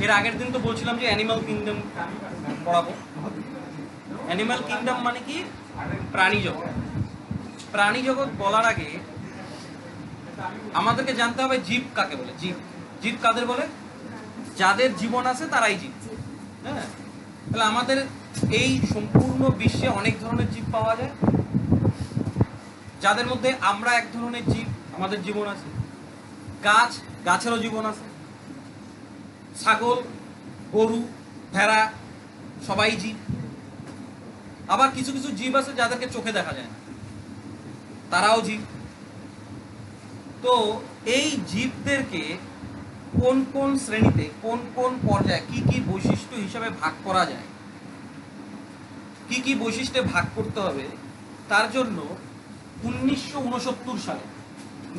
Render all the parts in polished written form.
এর আগের দিন তো বলছিলাম যে অ্যানিমাল কিংডম পড়াবো। অ্যানিমাল কিংডম মানে কি? প্রাণী জগৎ। প্রাণী জগৎ বলার আগে আমাদেরকে জানতে হবে জীব কাকে বলে। জীব, জীব কাদের বলে? যাদের জীবন আছে তারাই জীব। হ্যাঁ, তাহলে আমাদের এই সম্পূর্ণ বিশ্বে অনেক ধরনের জীব পাওয়া যায়, যাদের মধ্যে আমরা এক ধরনের জীব, আমাদের জীবন আছে। গাছ, গাছেরও জীবন আছে। ছাগল, গরু, ভেড়া সবাই জীব। আবার কিছু কিছু জীব আছে যাদেরকে চোখে দেখা যায় না, তারাও জীব। তো এই জীবদেরকে কোন কোন শ্রেণীতে, কোন কোন পর্যায়ে, কি কি বৈশিষ্ট্য হিসাবে ভাগ করা যায়, কি কি বৈশিষ্ট্যে ভাগ করতে হবে, তার জন্য 1969 সালে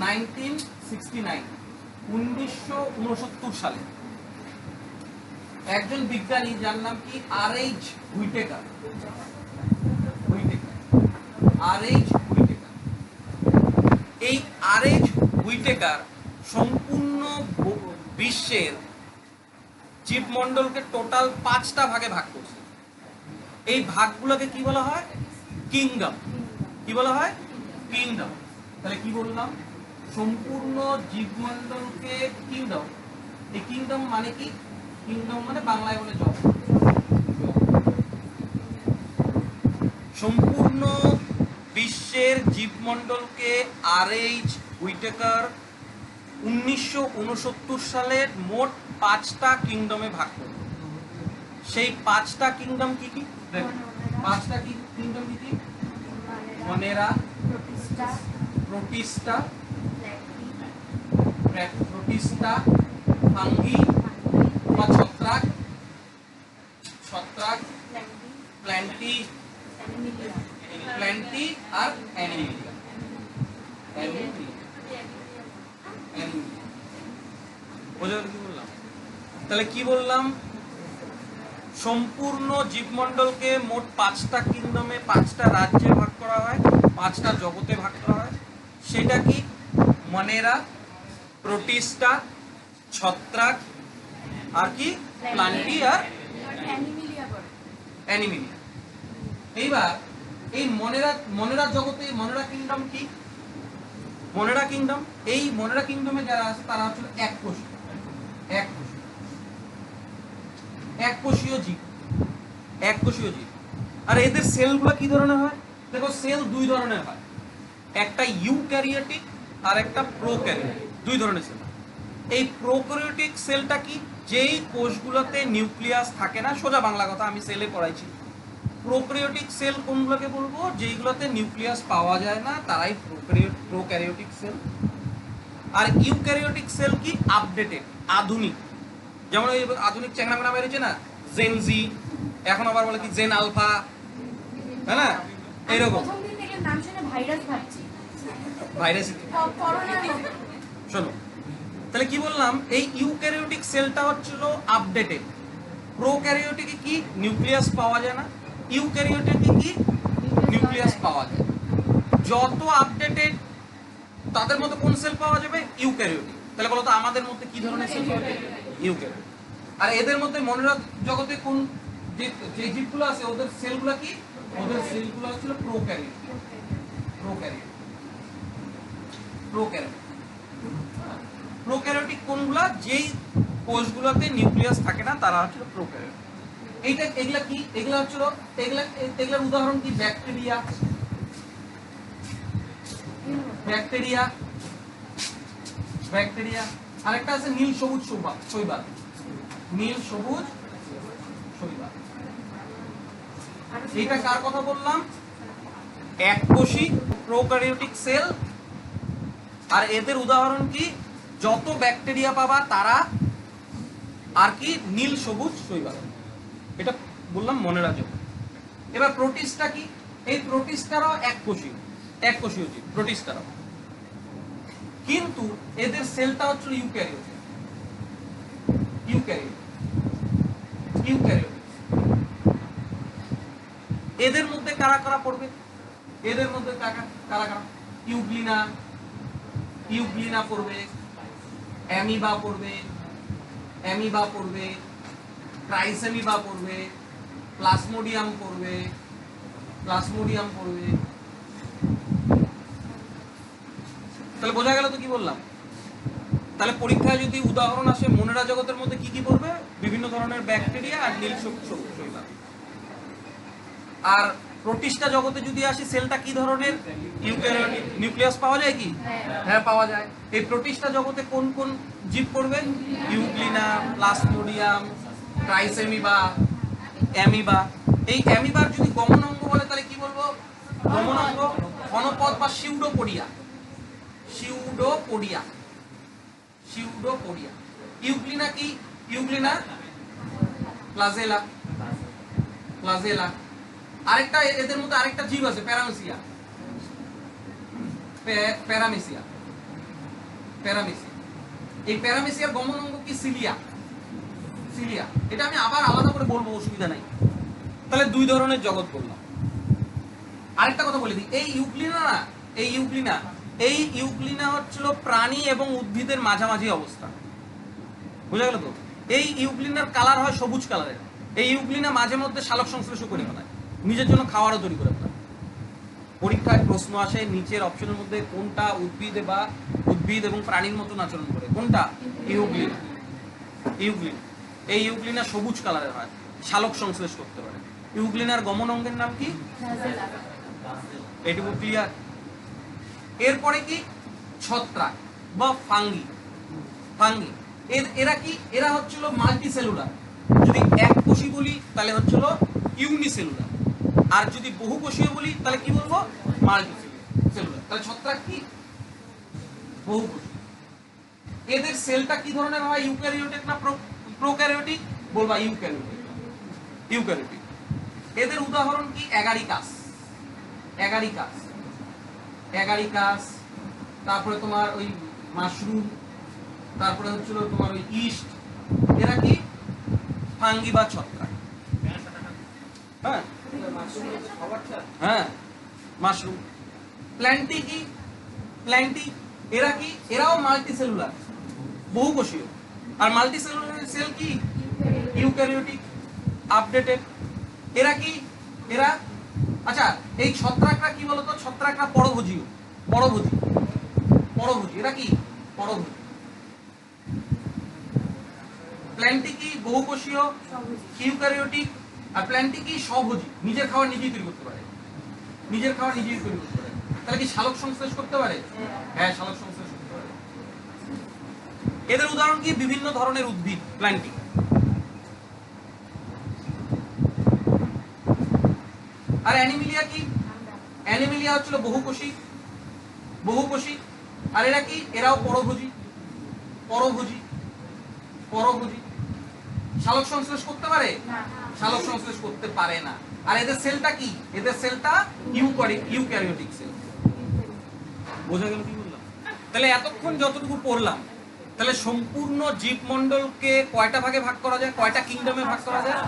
1969 সালে একজন বিজ্ঞানী, যার নাম কি আর.এইচ. হুইটেকার, এই আর.এইচ. হুইটেকার সম্পূর্ণ বিশ্বের জীবমণ্ডলকে টোটাল 5টা ভাগে ভাগ করছে। এই ভাগগুলোকে কি বলা হয়? কিংডম। কি বলা হয়? কিংডম। তাহলে কি বললাম? সম্পূর্ণ জীবমণ্ডলকে কিংডম। এই কিংডম মানে কি? কিংডম মানে বাংলায় বলে জগৎ। সম্পূর্ণ বিশ্বের জীবমণ্ডলকে আর.এইচ. হুইটেকার 1969 সালে মোট 5টা কিংডমে ভাগ করল। সেই 5টা কিংডম কি কি? 5টা কিংডম কি কি? মনেরা, প্রোটিস্টা, ফাঙ্গি বা ছত্রাক, প্ল্যান্টি আর অ্যানিমিলিয়া। বোঝার কি বললাম? তাহলে কি বললাম? সম্পূর্ণ জীবমণ্ডলকে মোট 5টা কিংডমে, 5টা রাজ্যে ভাগ করা হয়, 5টা জগতে ভাগ করা হয়। সেটা কি? মনেরা, প্রোটিস্টা, ছত্রাক আর কি? প্ল্যান্টি আর অ্যানিমিলিয়া। এইবার এই মনেরা জগতে মনেরা কিংডম কি? মনেরা কিংডম, এই মনেরা কিংডমে যারা আছে তারা হচ্ছে এককোষীয় জীব। আর এদের সেলগুলো কি ধরনের হয়? দেখো, সেল 2 ধরনের হয়, একটা ইউক্যারিওটিক আর একটা প্রোক্যারিওটিক। 2 ধরনের সেল। এই প্রোক্যারিওটিক সেলটা কি? যেই কোষগুলোতে নিউক্লিয়াস থাকে না, সোজা বাংলা কথা, আমি সেলে পড়াইছি। প্রোক্যারিওটিক সেল কোনগুলোকে বলবো? যেইগুলোতে নিউক্লিয়াস পাওয়া যায় না, তারাই প্রোক্যারিওটিক সেল। আর ইউক্যারিওটিক সেল কি? আপডেটেড, আধুনিক। যেমন ওই আধুনিক চ্যাংড়া বেরিয়েছে না, জেন জি, এখন আবার বলে কি জেন আলফা, হ্যাঁ না, এইরকম। ভাইরাস। শোনো, তাহলে কি বললাম? এই ইউক্যারিওটিক সেলটা হচ্ছিল আপডেটেড। প্রোক্যারিওটিকে কি? নিউক্লিয়াস পাওয়া যায় না। ইউক্যারিওটিকে কি? নিউক্লিয়াস পাওয়া যায়। যত আপডেটেড তাদের মধ্যে কোন সেল পাওয়া যাবে? ইউক্যারিওটিক। তাহলে বলো তো আমাদের মধ্যে কি ধরনের সেল পাওয়া যাবে? ইউক্যারিওটিক। আর এদের মধ্যে মনেরা জগতে কোন যে জীবগুলো আছে ওদের সেলগুলো কি? ওদের সেলগুলো হচ্ছিল প্রোক্যারিওটিক কোনগুলা? যেই কোষগুলোতে নিউক্লিয়াস থাকে না, তারা হচ্ছে প্রোক্যারিওটিক। এগুলা কি? এগুলা হচ্ছে এগুলার উদাহরণ কি? ব্যাকটেরিয়া। আরেকটা আছে নীল সবুজ শৈবাল। এটা কার কথা বললাম? এককোষী প্রোক্যারিওটিক সেল। আর এদের উদাহরণ কি? যত ব্যাকটেরিয়া পাবা তারা আর কি? নীল সবুজ শৈবাল। এটা বললাম মনেরা জগৎ। এবার প্রোটিস্টা কি? এই প্রোটিস্টারও এককোষীয় জীব, প্রোটিস্টারও, কিন্তু এদের সেলটা হচ্ছে ইউক্যারিওটিক। এদের মধ্যে কারা কারা পড়বে? এদের মধ্যে কারা কারা? ইউগ্লিনা পড়বে, অ্যামিবা পড়বে, ট্রাইসেমিবা পড়বে, প্লাজমোডিয়াম পড়বে, তাহলে বোঝা গেল তো কি বললাম। তাহলে পরীক্ষায় যদি উদাহরণ আসে মনেরা জগতের মধ্যে কি কি পড়বে, বিভিন্ন ধরনের ব্যাকটেরিয়া আর নীল শৈবাল। আর প্রোটিস্টা জগতে যদি আসি সেলটা কি ধরনের, ইউক্যারিওটিক। নিউক্লিয়াস পাওয়া যায় কি? হ্যাঁ পাওয়া যায়। এই প্রোটিস্টা জগতে কোন কোন জীব পড়বে, ইউগ্লিনা, প্লাজমোডিয়াম, ট্রাইসেমিবা, অ্যামিবা। এই অ্যামিবার যদি গমনাঙ্গ বলে তাহলে কি বলবো, গমনাঙ্গ ঘনপথ বা সিউডোপোডিয়া। ইউগ্লিনা কি, ইউগ্লিনা প্লাজেলা। আরেকটা এদের মধ্যে আরেকটা জীব আছে প্যারামেসিয়া। এই প্যারামেসিয়ার গমনাঙ্গ কি, সিলিয়া। এটা আমি আবার আলাদা করে বলবো, অসুবিধা নাই। তাহলে দুই ধরনের জগৎ বললাম। আরেকটা কথা বলে দিই, এই ইউগ্লিনা হচ্ছিল প্রাণী এবং উদ্ভিদের মাঝামাঝি অবস্থা। বুঝা গেল তো? এই ইউগ্লিনার কালার হয় সবুজ কালারের। এই ইউগ্লিনা মাঝে মধ্যে সালোক সংশ্লেষ করে ফেলায়, নিজের জন্য খাওয়ারও তৈরি করে ফেলায়। পরীক্ষায় প্রশ্ন আসে নিচের অপশনের মধ্যে কোনটা উদ্ভিদ এবং প্রাণীর মতন আচরণ করে, কোনটা? ইউগ্লিনা। এই ইউগ্লিনা সবুজ কালারের হয়, সালোক সংশ্লেষ করতে পারে। ইউগ্লিনার গমন অঙ্গের নাম কি? এইটুকু ক্লিয়ার? এরপরে কি, ছত্রাক বা ফাঙ্গি। এরা হচ্ছিল মাল্টিসেলুলার। যদি এককোষী বলি তাহলে হচ্ছিল ইউনিসেলুলার, আর যদি বহুকোষীয় বলি তাহলে কি বলবো, মাল্টিসেলুলার। তাহলে ছত্রাক কি, বহুকোষী। এদের সেলটা কি ধরনের হয়, ইউক্যারিওটিক না প্রোক্যারিওটিক? বলবা ইউক্যারিওটিক। এদের উদাহরণ কি, অ্যাগারিকাস, তারপরে তোমার ওই মাশরুম, তারপরে হচ্ছিল তোমার ওই ইস্ট। এরা কি, ফাঙ্গি বা ছত্রাক। হ্যাঁ মাশরুম। প্ল্যান্টি কি, এরা কি, এরাও মাল্টিসেলুলার, বহুকোষীয়। আর মাল্টিসেলুলার সেল কি, ইউক্যারিওটিক, আপডেটেড। এরা কি, আচ্ছা এই ছত্রাকরা কি বলতো, ছত্রাকরা পরভোজী। এরা কি, পরভোজী। প্ল্যান্টি কি, বহুকোষীয়, ইউক্যারিওটিক। আর প্ল্যান্টি কি, স্বভোজী, নিজের খাবার নিজেই তৈরি করতে পারে। তাহলে কি সালোক সংশ্লেষ করতে পারে? হ্যাঁ, সালোক সংশ্লেষ করতে পারে। এদের উদাহরণ কি, বিভিন্ন ধরনের উদ্ভিদ, প্ল্যান্টি। আর অ্যানিমিলিয়া কি, অ্যানিমিলিয়া হচ্ছিল বহুকোষী। আর এরা কি, এরাও পরভোজী। সালোক সংশ্লেষ করতে পারে? সালোক সংশ্লেষ করতে পারে না। আর এদের সেলটা কি, এদের সেলটা ইউক্যারিওটিক সেল। বোঝা গেল কি বললাম? তাহলে এতক্ষণ যতটুকু পড়লাম, তাহলে সম্পূর্ণ জীবমণ্ডলকে কয়টা ভাগে ভাগ করা যায়, কয়টা কিংডমে ভাগ করা যায়?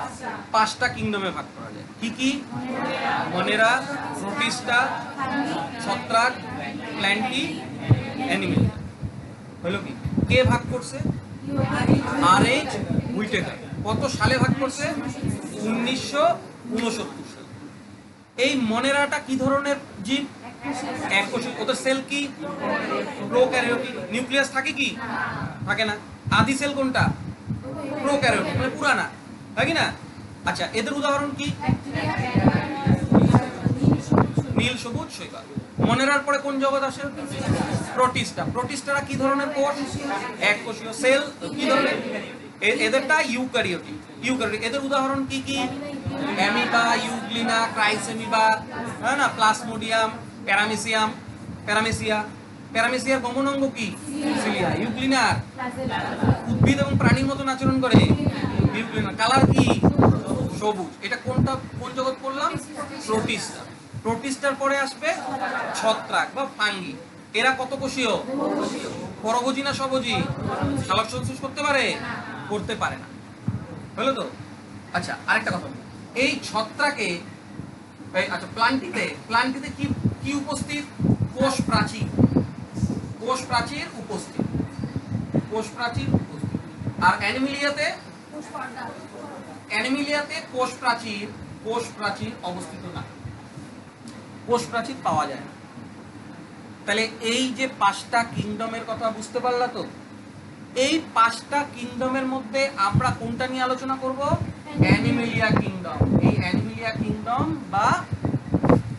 5টা কিংডমে ভাগ করা যায়। কি কি? মনেরা, প্রোটিস্টা, ছত্রাক, প্ল্যান্টি, অ্যানিমেলিয়া। হলো কি? কে ভাগ করছে? আর.এইচ. হুইটেকার। কত সালে ভাগ করছে? 1969 সালে। এই মনেরাটা কি ধরনের জীব? এককোষী। ওদের সেল কি? প্রোক্যারিওটিক। নিউক্লিয়াস থাকে কি? থাকে না। আদি সেল কোনটা? প্রোক্যারিওটিক, মানে পুরানা, তাই না? আচ্ছা, এদের উদাহরণ কি? নীল সবুজ শৈবাল। মনেরার পরে কোন জগৎ আসে? প্রোটিস্টারা কি ধরনের কোষ? এককোষীয়। সেল কি ধরনের? এদেরটা ইউক্যারিওটিক। এদের উদাহরণ কি কি? অ্যামিবা, ইউগ্লিনা, ট্রাইসেমিবা, হ্যাঁ না, প্লাজমোডিয়াম, প্যারামেসিয়ার গমনাঙ্গ কি? সিলিয়া। ইউগ্লিনার উদ্ভিদ এবং প্রাণীর মতন আচরণ করে। ইউগ্লিনার কালার কি? সবুজ। এটা কোন জগৎ পড়লাম? প্রোটিস্টার পরে আসবে ছত্রাক বা ফাঙ্গি। এরা কত কোষীয়? পরভোজী না স্বভোজী? সালোক সংশ্লেষ করতে পারে? করতে পারে না। হলো তো? আচ্ছা, আরেকটা কথা, এই ছত্রাকে, আচ্ছা প্লান্টিতে কি উপস্থিত? কোষ প্রাচীর উপস্থিত। আর অ্যানিমিলিয়াতে অ্যানিমিলিয়াতে কোষ প্রাচীর অবস্থিত না, কোষ প্রাচীর পাওয়া যায় না। তাহলে এই যে 5টা কিংডমের কথা বুঝতে পারলা তো? এই 5টা কিংডমের মধ্যে আমরা কোনটা নিয়ে আলোচনা করব? Animalia kingdom. এই অ্যানিমেলিয়া কিংডম বা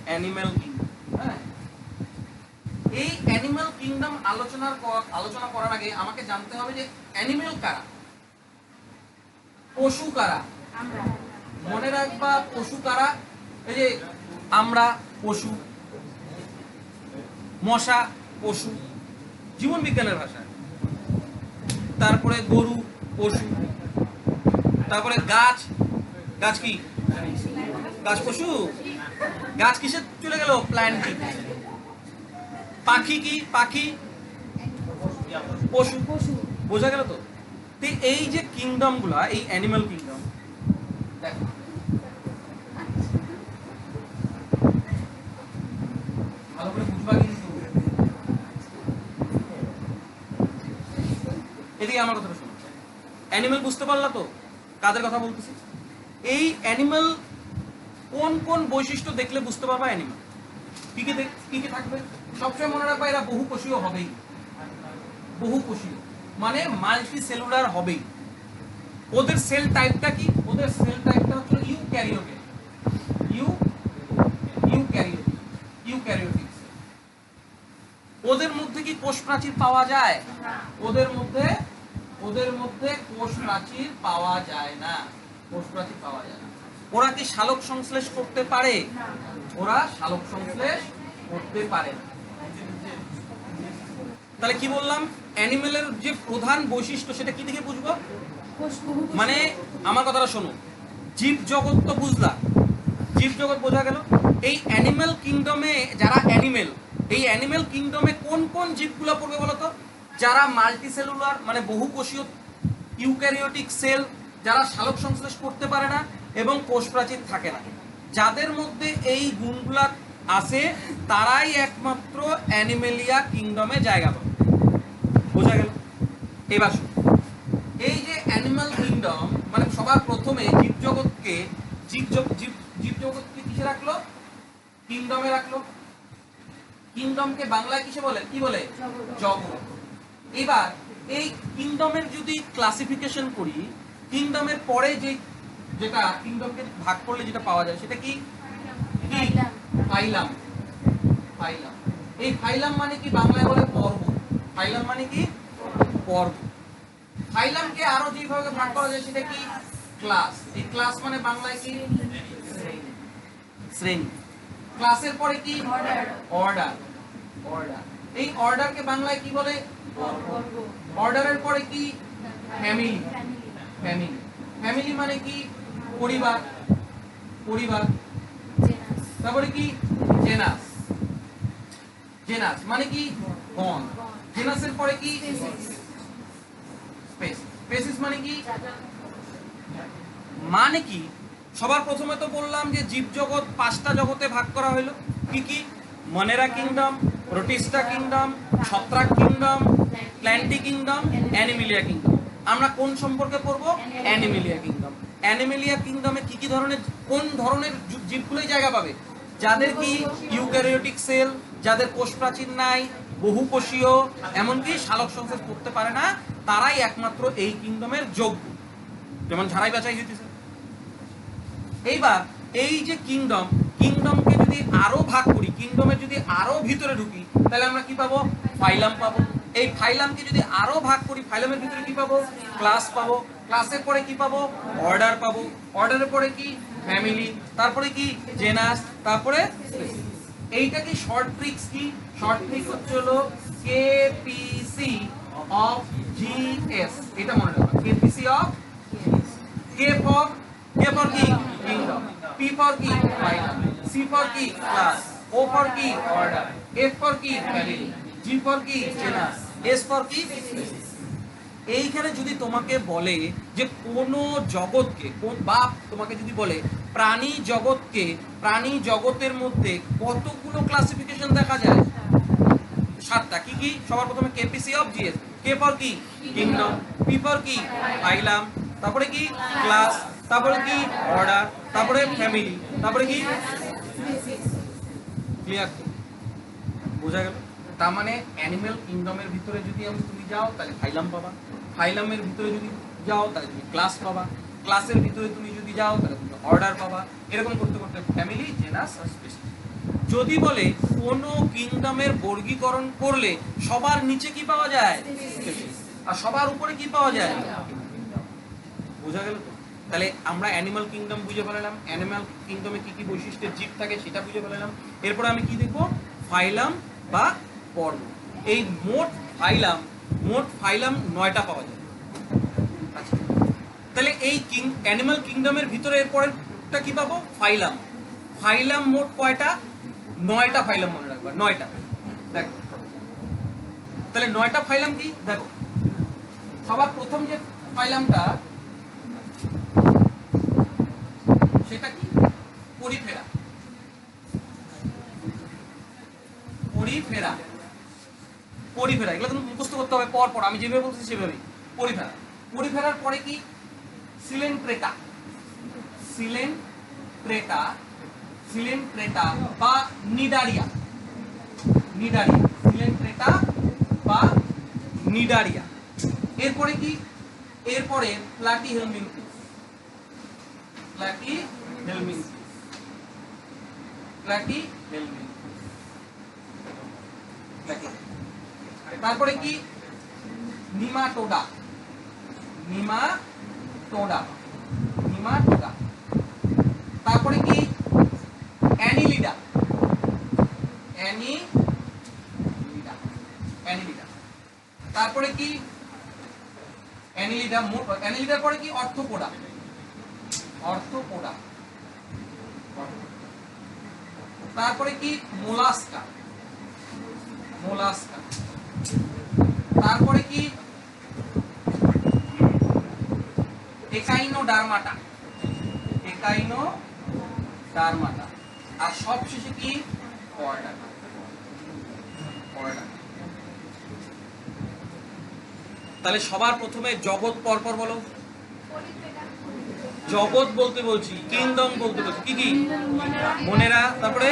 অ্যানিম্যাল কিংডম। হ্যাঁ, এই অ্যানিম্যাল কিংডম আলোচনা করার আগে আমাকে জানতে হবে যে অ্যানিমেল কারা, পশু কারা। মনে রাখবা পশু কারা। এই যে আমরা পশু, মশা পশু জীবন বিজ্ঞানের ভাষায়, তারপরে গরু পশু, তারপরে গাছ কি? গাছ পশু। গাছ কিসে চলে গেল? প্ল্যান্টিং। পাখি কি? পাখি পশু। বোঝা গেল তো? এই যে কিংডম গুলা, এই অ্যানিমাল কিংডম, দেখো ভালো করে বুঝবা কিন্তু। এদিকে আমার কথাটা শোনো। অ্যানিমাল বুঝতে পারলা তো কাদের কথা বলতেছি? এই অ্যানিমাল কোন কোন বৈশিষ্ট্য দেখলে বুঝতে পারবা অ্যানিমাল কি কি থাকবে? সবসময় মনে রাখবা এরা বহুকোষীয় হবেই। বহুকোষীয় মানে মাল্টি সেলুলার হবেই। ওদের সেল টাইপটা কি? ওদের সেল টাইপটা হচ্ছে ইউক্যারিওটিক। ইউক্যারিওটিক। ওদের মধ্যে কি কোষ প্রাচীর পাওয়া যায়? ওদের মধ্যে কোষ প্রাচীর পাওয়া যায় না। কোষ প্রাচীর পাওয়া যায় না। ওরা কি সালোক সংশ্লেষ করতে পারে? ওরা সালোক সংশ্লেষ করতে পারে না। তাহলে কি বললাম? অ্যানিমেলের যে প্রধান বৈশিষ্ট্য সেটা কি থেকে বুঝবো? মানে আমার কথাটা শোনো, জীব জগৎ তো বুঝলা, জীব জগৎ বোঝা গেল। এই অ্যানিমেল কিংডমে যারা অ্যানিমেল, এই অ্যানিমেল কিংডমে কোন কোন জীবগুলো পড়বে বলতো? যারা মাল্টি সেলুলার মানে বহুকোষীয় ইউক্যারিওটিক সেল, যারা সালোক সংশ্লেষ করতে পারে না এবং কোষ প্রাচীর থাকে না, যাদের মধ্যে এই গুণগুলা আছে তারাই একমাত্র অ্যানিমেলিয়া কিংডমে জায়গা পাবে। বোঝা গেল? এবার এই যে অ্যানিমাল কিংডম মানে সবার প্রথমে জীবজগৎকে কিসে রাখলো? কিংডমে রাখলো। কিংডমকে বাংলায় কিসে বলে? কি বলে? জগৎ। এবার এই কিংডমের যদি ক্লাসিফিকেশন করি, কিংডমের পরে যেটা কিংডমকে ভাগ করলে যেটা পাওয়া যায় সেটা কি? ফাইলাম। ফাইলাম। এই ফাইলাম মানে কি? বাংলায় বলে পর্ব। ফাইলাম মানে কি? পর্ব। ফাইলামকে আরো যেভাবে ভাগ করা যায় সেটা কি? ক্লাস। এই ক্লাস মানে বাংলায় কি? শ্রেণী। ক্লাসের পরে কি? অর্ডার। এই অর্ডারকে বাংলায় কি বলে? অর্ডারের পরে কি? ফ্যামিলি। ফ্যামিলি মানে কি? পরিবার। তারপরে কি? জেনাস মানে কি? গণ। জেনাসের পরে কি? স্পেসিস মানে কি? মানে কি? সবার প্রথমে তো বললাম যে জীবজগৎ 5টা জগতে ভাগ করা হলো। কি কি? মনেরা কিংডম, প্রোটিস্টা কিংডম, ছত্রাক kingdom, plenty kingdom, Animalia kingdom. আমরা কোন সম্পর্কে পড়বো? Animalia kingdom. অ্যানিমেলিয়া কিংডমে কি কি ধরনের, কোন ধরনের জীবগুলোই জায়গা পাবে? যাদের কি ইউক্যারিওটিক সেল, যাদের কোষ প্রাচীর নাই, বহুকোষীয়, এমনকি সালোক সংশ্লেষ করতে পারে না, তারাই একমাত্র এই কিংডমের যোগ্য। যেমন ঝাড়াই বাছাই হইতেছে। এইবার এই যে কিংডমকে যদি আরো ভাগ করি, কিংডমের যদি আরো ভিতরে ঢুকি, তাহলে আমরা কি পাবো? ফাইলাম পাবো। এই ফাইলামকে যদি আরো ভাগ করি, ফাইলামের ভিতরে কি পাবো? ক্লাস পাবো। ক্লাসের পরে কি পাবো? অর্ডার পাবো। অর্ডারের পরে কি? ফ্যামিলি। তারপরে কি? জেনাস। তারপরে এইটা কি শর্ট ট্রিক্স? কি শর্ট ট্রিক হচ্ছে হলো কেপিসি অফ জিএস। এটা মনে রাখবেন, কেপিসি অফ কে ফর কি? কিংডম। পি ফর কি? ফাইলাম। সি ফর কি? ক্লাস। ও ফর কি? অর্ডার। এফ ফর কি? ফ্যামিলি। জি ফর কি? জেনাস। এস ফর কি? স্পেসিস। এইখানে যদি তোমাকে বলে যে কোন জগৎকে, বা তোমাকে যদি বলে প্রাণী জগতের মধ্যে কতগুলো ক্লাসিফিকেশন দেখা যায়? 7টা। কি কি? সবার প্রথমে KPC of GS. K for কি? কিংডম। পি ফর কি? ফাইলাম। তারপরে কি? ক্লাস। তারপরে কি অর্ডার, তারপরে ফ্যামিলি, তারপরে কি ক্লিয়ার, বোঝা গেল? তার মানে অ্যানিম্যাল কিংডমের ভিতরে যদি তুমি যাও তাহলে ফাইলাম পাবা, ফাইলামের ভিতরে যদি যাও তাহলে তুমি ক্লাস পাবা, ক্লাসের ভিতরে তুমি যদি যাও তাহলে তুমি অর্ডার পাবা, এরকম করতে করতে ফ্যামিলি, জেনাস আর স্পিসিস। যদি বলে কোনো কিংডমের বর্গীকরণ করলে সবার নিচে কি পাওয়া যায়, আর সবার উপরে কি পাওয়া যায়, বোঝা গেল তো? তাহলে আমরা অ্যানিমাল কিংডম বুঝে ফেলাম, অ্যানিমাল কিংডমে কি কি বৈশিষ্ট্যের জীব থাকে সেটা বুঝে ফেলাম। এরপর আমি কি দেখবো, ফাইলাম বা পর্ব। এই মোট ফাইলাম 9টা পাওয়া যায়। আচ্ছা, তাহলে এই অ্যানিমাল কিংডমের ভিতরে এরপরেরটা কি পাবো, ফাইলাম। ফাইলাম মোট কয়টা, 9টা ফাইলাম, মনে রাখবা 9টা। দেখো তাহলে 9টা ফাইলাম কি, দেখো সবার প্রথম যে ফাইলামটা সেটা কি, পরিফেরা। পরিফেরা, পরিফেরা এগুলো কিন্তু মুখস্থ করতে হবে পর পর, আমি যেভাবে বলছি সেভাবেই। পরিফেরা, পরিফেরার পরে কি, সিলেন্ট্রেটা। সিলেন্ট্রেটা, সিলেন্ট্রেটা বা নিডারিয়া, নিডারিয়া, সিলেন্ট্রেটা বা নিডারিয়া। এরপরে কি, এরপরে প্লাটিহেলমিনথেস, প্লাটিহেলমিনথেস, প্লাটিহেলমিনথেস। তারপরে কি, নিমাটোডা, নিমাটোডা, নিমাটোডা। তারপরে কি, অ্যানিলিডা, অ্যানিলিডা, অ্যানিলিডা। তারপরে কি, অ্যানিলিডা, অ্যানিলিডার পরে কি, অর্থোপোডা, অর্থোপোডা। তারপরে কি, মোলাস্কা, মোলাস্কা। তারপরে কি, একাইনোডার্মাটা, একাইনোডার্মাটা। আর সবশেষে কি, কর্ডাটা, কর্ডাটা। তাহলে সবার প্রথমে জগৎ পরপর বলো, জগৎ বলতে বলছি, কিংডম বলতে বলছি, কি কি, মনেরা, তারপরে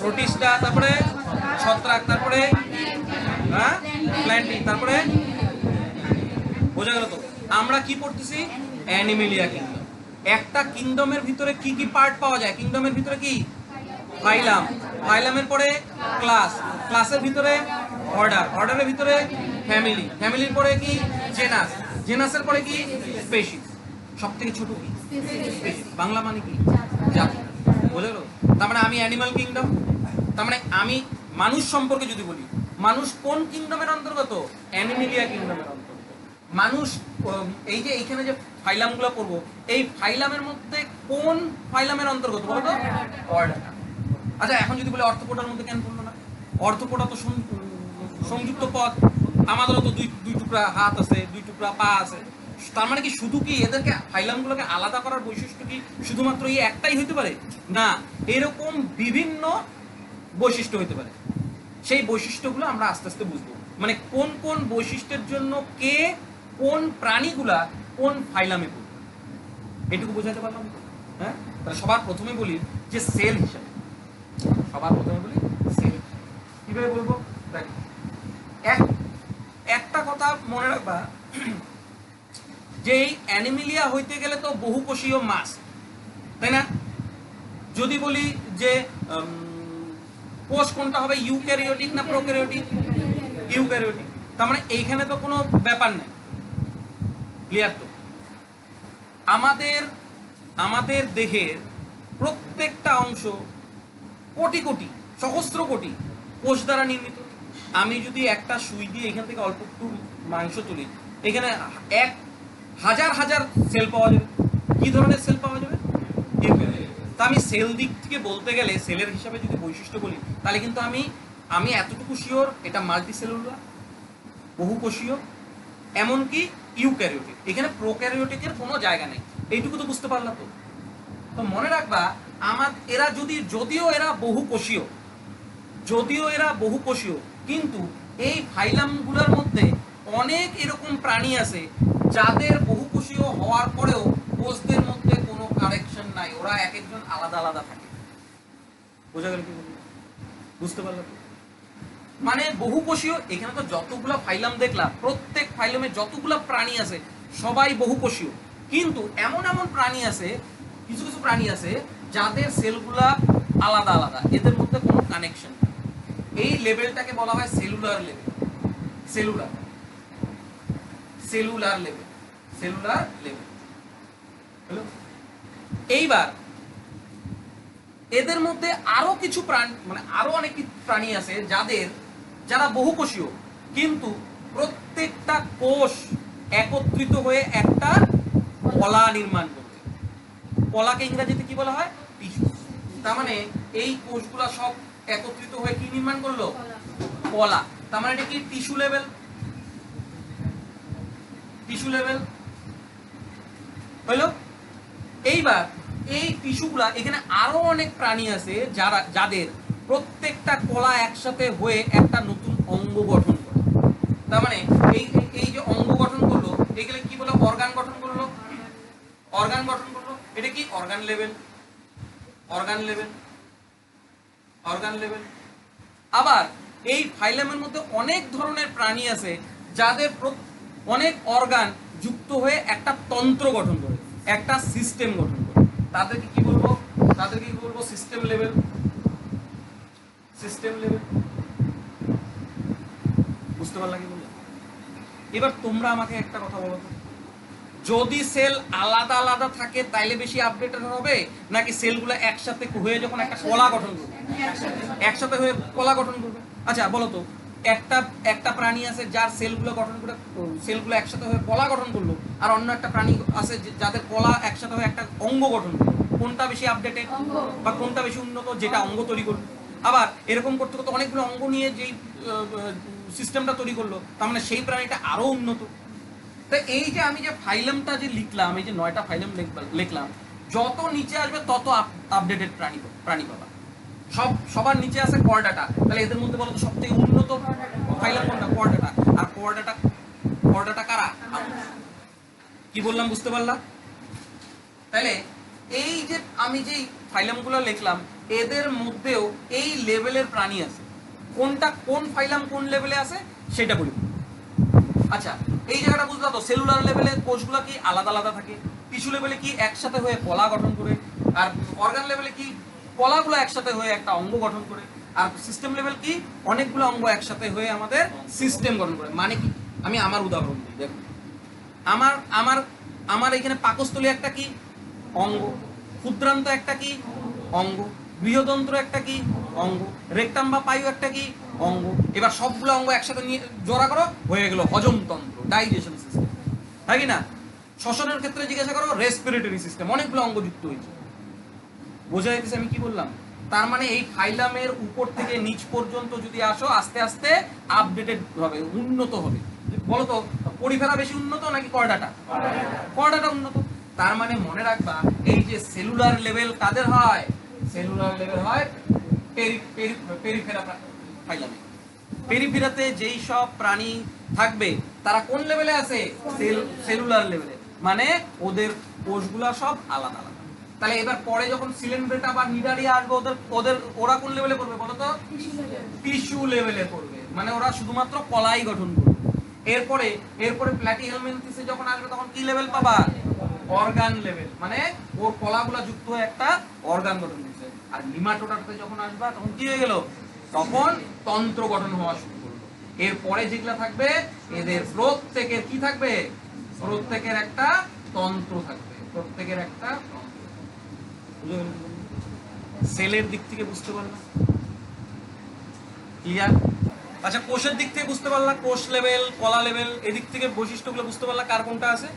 প্রোটিস্টা, তারপরে ছত্রাক, তারপরে প্ল্যান্টিং, তারপরে বোঝা গেল তো? আমরা কি পড়তেছি, অ্যানিমেলিয়া কিংডম। একটা কিংডমের ভিতরে কি কি পার্ট পাওয়া যায়, কিংডমের ভিতরে কি, ফাইলাম, ফাইলামের পরে ক্লাস, ক্লাসের ভিতরে অর্ডার, অর্ডারের ভিতরে ফ্যামিলি, ফ্যামিলির পরে কি, জেনাস, জেনাসের পরে কি, স্পিসিস। সব থেকে ছোট কি, স্পিসিস, বাংলা মানে কি, জাতি। বোঝা গেল? তার মানে আমি অ্যানিমাল কিংডম, তার মানে আমি মানুষ সম্পর্কে যদি বলি, মানুষ কোন কিংডমের অন্তর্গত, অ্যানিমেলিয়া কিংডমের অন্তর্গত। মানুষ এই যে এইখানে যে ফাইলামগুলো পড়বো, এই ফাইলামের মধ্যে কোন ফাইলামের অন্তর্গত বলতো, অর্ডার। আচ্ছা, এখন যদি বলে অর্থোপোডার মধ্যে কেন পড়লো না, অর্থোপোডা তো সংযুক্ত পদ, আমাদেরও তো দুই টুকরা হাত আছে, দুই টুকরা পা আছে। তার মানে কি শুধু কি এদেরকে ফাইলামগুলোকে আলাদা করার বৈশিষ্ট্য কি শুধুমাত্র এই একটাই হইতে পারে, না, এরকম বিভিন্ন বৈশিষ্ট্য হইতে পারে। সেই বৈশিষ্ট্যগুলো আমরা আস্তে আস্তে বুঝবো, মানে কোন কোন বৈশিষ্ট্যের জন্য কে কোন প্রাণীগুলা কোন ফাইলামে পড়বে, এটুকু বোঝাতে পারলাম। হ্যাঁ, তাহলে সবার প্রথমে বলি যে সেল হিসাবে, সবার প্রথমে বলি সেল কিভাবে বলবো। দেখ, একটা কথা মনে রাখবা যে এই অ্যানিমেলিয়া হইতে গেলে তো বহুকোষীয় মাছ, তাই না? যদি বলি যে কোষ কোনটা হবে, ইউক্যারিওটিক না প্রোক্যারিওটিক, ইউক্যারিওটিক। তার মানে এইখানে তো কোনো ব্যাপার নেই, ক্লিয়ার তো? আমাদের দেহের প্রত্যেকটা অংশ কোটি কোটি, সহস্র কোটি কোষ দ্বারা নির্মিত। আমি যদি একটা সুই দিয়ে এখান থেকে অল্প একটু মাংস তুলি, এখানে 1000 সেল পাওয়া যাবে। কি ধরনের সেল পাওয়া যাবে? তা আমি সেল দিক থেকে বলতে গেলে, সেলের হিসাবে যদি বৈশিষ্ট্য বলি, তাহলে কিন্তু আমি এতটুকু শিওর এটা মাল্টি সেলুলার, বহুকোষীয়, এমনকি ইউক্যারিওটিক। এখানে প্রোক্যারিওটিকের কোনো জায়গা নেই। এইটুকু তো বুঝতে পারলাম তো? তো মনে রাখবা, এরা যদিও এরা বহুকোষীয়, কিন্তু এই ফাইলামগুলোর মধ্যে অনেক এরকম প্রাণী আছে যাদের বহুকোষীয় হওয়ার পরেও কোষদের মধ্যে আলাদা থাকে। বোঝা গেল কি বলবো? বুঝতে পারলে তো? মানে বহুকোষীয়, এখানে তো যতগুলা ফাইলাম দেখলাম, প্রত্যেক ফাইলামে যতগুলা প্রাণী আছে সবাই বহুকোষীয়, কিন্তু এমন এমন প্রাণী আছে, কিছু কিছু প্রাণী আছে যাদের সেলগুলা আলাদা আলাদা, এদের মধ্যে কোনো কানেকশন নেই। এই লেভেলটাকে বলা হয় cellular level. Cellular cellular level, cellular level. হলো? এইবার এদের মধ্যে আরো কিছু প্রাণী, মানে আরো অনেক প্রাণী আছে যারা বহুকোষীয়, কিন্তু প্রত্যেকটা কোষ একত্রিত হয়ে একটা কলা নির্মাণ করবে। কলাকে ইংরেজিতে কি বলা হয়? টিস্যু। তার মানে এই কোষগুলা সব একত্রিত হয়ে কি নির্মাণ করলো? কলা। তার মানে এটা কি টিস্যু লেভেল? টিস্যু লেভেল হইলো? এইবার এই টিস্যুগুলা, এখানে আরো অনেক প্রাণী আছে যাদের প্রত্যেকটা কলা একসাথে হয়ে একটা নতুন অঙ্গ গঠন করে। তার মানে এই যে অঙ্গ গঠন করলো, এগুলো কি বলে? অর্গান গঠন করলো। অর্গান গঠন করলো, এটা কি? Organ level. Organ level, organ level. আবার এই ফাইলামের মধ্যে অনেক ধরনের প্রাণী আছে যাদের অনেক অর্গান যুক্ত হয়ে একটা তন্ত্র গঠন করে, একটা সিস্টেম গঠন করে। তাদেরকে কি বলবো? তাদেরকে কি বলবো? System level. System level. বুঝতে পারলা কি বললাম? এবার তোমরা আমাকে একটা কথা বলো তো, যদি সেল আলাদা আলাদা থাকে তাইলে বেশি আপডেটেড হবে, নাকি সেলগুলো একসাথে হয়ে যখন একটা কলা গঠন করবে, একসাথে হয়ে কলা গঠন করবে? আচ্ছা বলো তো, একটা প্রাণী আছে যার সেলগুলো গঠন করে, সেলগুলো একসাথে হয়ে কলা গঠন করলো, আর অন্য একটা প্রাণী আছে যাদের কলা একসাথে হয়ে একটা অঙ্গ গঠন করলো, কোনটা বেশি আপডেটেড বা কোনটা বেশি উন্নত? যেটা অঙ্গ তৈরি করলো। আবার এরকম করতে করতে অনেকগুলো অঙ্গ নিয়ে যেই সিস্টেমটা তৈরি করলো, তার মানে সেই প্রাণীটা আরো উন্নত। তো এই যে আমি যে ফাইলামটা যে লিখলাম, এই যে 9টা ফাইলাম লিখলাম, যত নিচে আসবে তত আপডেটেড প্রাণী পাবা। সবার নিচে আছে কর্ডাটা। তাহলে এদের মধ্যে বলো তো সবথেকে উন্নত ফাইলাম কোনটা? কর্ডাটা। আর কর্ডাটা কারা? কি বললাম বুঝতে পারলাম? তাহলে এই যে আমি যে ফাইলামগুলো লিখলাম, এদের মধ্যেও এই লেভেলের প্রাণী আছে। কোন ফাইলাম কোন লেভেলে আছে সেটা বলি। আচ্ছা, এই জায়গাটা বুঝলা তো? সেলুলার লেভেলে কোষগুলো কি আলাদা আলাদা থাকে, টিস্যু লেভেলে কি একসাথে হয়ে কলা গঠন করে, আর অর্গান লেভেলে কি কলাগুলো একসাথে হয়ে একটা অঙ্গ গঠন করে, আর সিস্টেম লেভেল কি অনেকগুলো অঙ্গ একসাথে হয়ে আমাদের সিস্টেম গঠন করে। মানে কি? আমি আমার উদাহরণ দিই, দেখুন। আমার আমার আমার এখানে পাকস্থলী একটা কি অঙ্গ, ক্ষুদ্রান্ত একটা কি অঙ্গ, বৃহদন্ত্র একটা কি অঙ্গ, রেকটাম বা পায়ু একটা কি অঙ্গ। এবার সবগুলো অঙ্গ একসাথে নিয়ে জোড়া করো, হয়ে গেল হজমতন্ত্র, ডাইজেশন সিস্টেম, তাই কি না? শ্বসনের ক্ষেত্রে জিজ্ঞাসা করো, রেসপিরেটরি সিস্টেম, অনেকগুলো অঙ্গ যুক্ত হয়েছে। বোঝা যাইতেছে আমি কি বললাম? তার মানে এই ফাইলামের উপর থেকে নিচ পর্যন্ত যদি আসো, আস্তে আস্তে আপডেটেড হবে, উন্নত হবে। বলতো পরিফেরা বেশি উন্নত নাকি কর্ডাটা? কর্ডাটা উন্নত। তার মানে মনে রাখবা, এই যে সেলুলার লেভেল কাদের হয়? সেলুলার লেভেল হয় পেরিফেরা ফাইলামে। পেরিফেরাতে যেই সব প্রাণী থাকবে তারা কোন লেভেলে আছে? সেলুলার লেভেলে। মানে ওদের কোষগুলা সব আলাদা আলাদা। তাহলে এবার পরে যখন সিলেন্ড্রেটা বা নিডারিয়া আসবে, ওরা কোন লেভেলে করবে বলো তো? টিস্যু লেভেলে করবে। মানে ওরা শুধুমাত্র কলাই গঠন করবে। এরপরে প্ল্যাটিহেলমিনথিসে যখন আসবে তখন কি লেভেল পাবা? Organ level. মানে ওর কলাগুলা যুক্ত হয়ে একটা অর্গান গঠন করছে। আর নিমাটোডাতে যখন আসবা তখন কি হয়ে গেল? তখন তন্ত্র গঠন হওয়া শুরু করলো। এরপরে যেগুলা থাকবে, এদের প্রত্যেকের কি থাকবে? প্রত্যেকের একটা তন্ত্র থাকবে, প্রত্যেকের একটা সেলের দিক থেকে বুঝতে পারলাম? ক্লিয়ার? আচ্ছা, কোষের দিক থেকে বুঝতে পারলা, কোষ লেভেল, কলা লেভেল, এদিক থেকে বৈশিষ্ট্যগুলো বুঝতে পারলা কার কোনটা আছে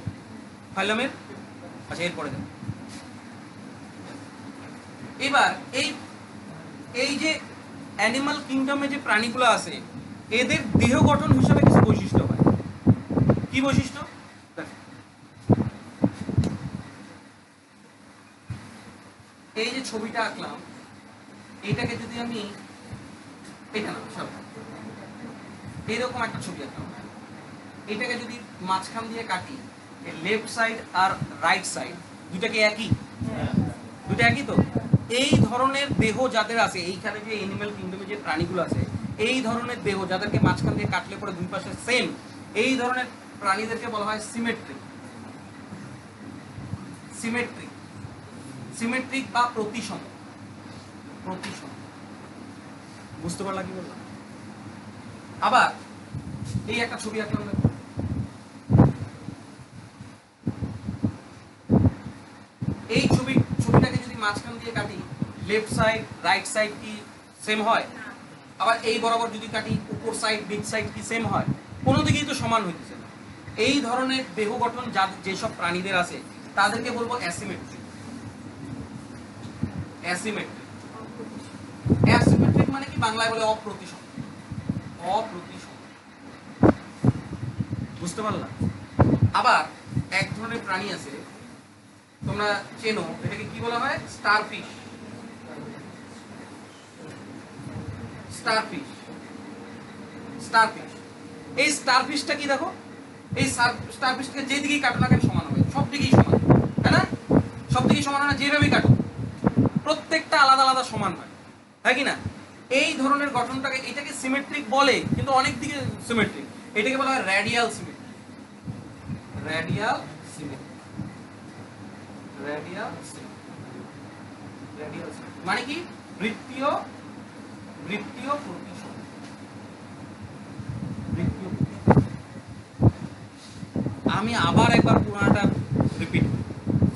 ফাইলামের। আচ্ছা, এরপরে দেখো, এবার এই যে অ্যানিমাল কিংডমে যে প্রাণীগুলো আছে, এদের দেহ গঠন হিসাবে কিছু বৈশিষ্ট্য হয়। কি বৈশিষ্ট্য? এই যে ছবিটা আঁকলাম, এটাকে যদি আমি এটা না সব এইরকম একটা ছবি আঁকলাম, এটাকে যদি মাঝখান দিয়ে কাটি, লেফট সাইড আর রাইট সাইড দুইটা কি একই? দুইটা একই তো? এই ধরনের দেহ যাদের আছে, এইখানে যে এনিম্যাল কিংডমে যে প্রাণীগুলো আছে, এই ধরনের দেহ যাদেরকে মাঝখান দিয়ে কাটলে পরে দুই পাশে সেম, এই ধরনের প্রাণীদেরকে বলা হয় সিমেট্রিক। সিমেট্রিক, সিমেট্রিক বা প্রতিসম। প্রতিসম, বুঝতে পারলা কি বললাম? আবার এই একটা ছবি আঁকলাম, দেখো এই ছবিটাকে যদি মাঝখান দিয়ে কাটি, লেফট সাইড রাইট সাইড কি সেম হয়? আবার এই বরাবর যদি কাটি, উপর সাইড নিচ সাইড কি সেম হয়? কোনো দিকেই তো সমান হইতেছে না। এই ধরনের দেহ গঠন যেসব প্রাণীদের আছে তাদেরকে বলবো অ্যাসিমেট্রিক। অ্যাসিমেট্রিক, অ্যাসিমেট্রিক মানে কি বাংলায় বলে অপ্রতিসম। অপ্রতিসম, বুঝতে পারলাম? আবার এক ধরনের প্রাণী আছে তোমরা চেনো, এটাকে কি বলা হয়? স্টারফিশ। Starfish, starfish. এই স্টারফিশটা কি দেখো, এই স্টারফিশকে যেদিকেই কাটো না কেন সমান হবে, সব দিকেই সমান, তাই না? সব দিকেই সমান হয় না, যেভাবেই কাটো প্রত্যেকটা আলাদা আলাদা সমান হয়, তাই কি না? এই ধরনের গঠনটাকে, এটাকে সিমেট্রিক বলে, কিন্তু অনেক দিকে সিমেট্রিক। এটাকে বলা হয় radial symmetry. Radial symmetry, radial symmetry, radial symmetry মানে কি? বৃত্তীয়, বৃত্তীয় প্রতিসম। বৃত্তীয়, আমি আবার একবার পুরানোটা রিপিট করি।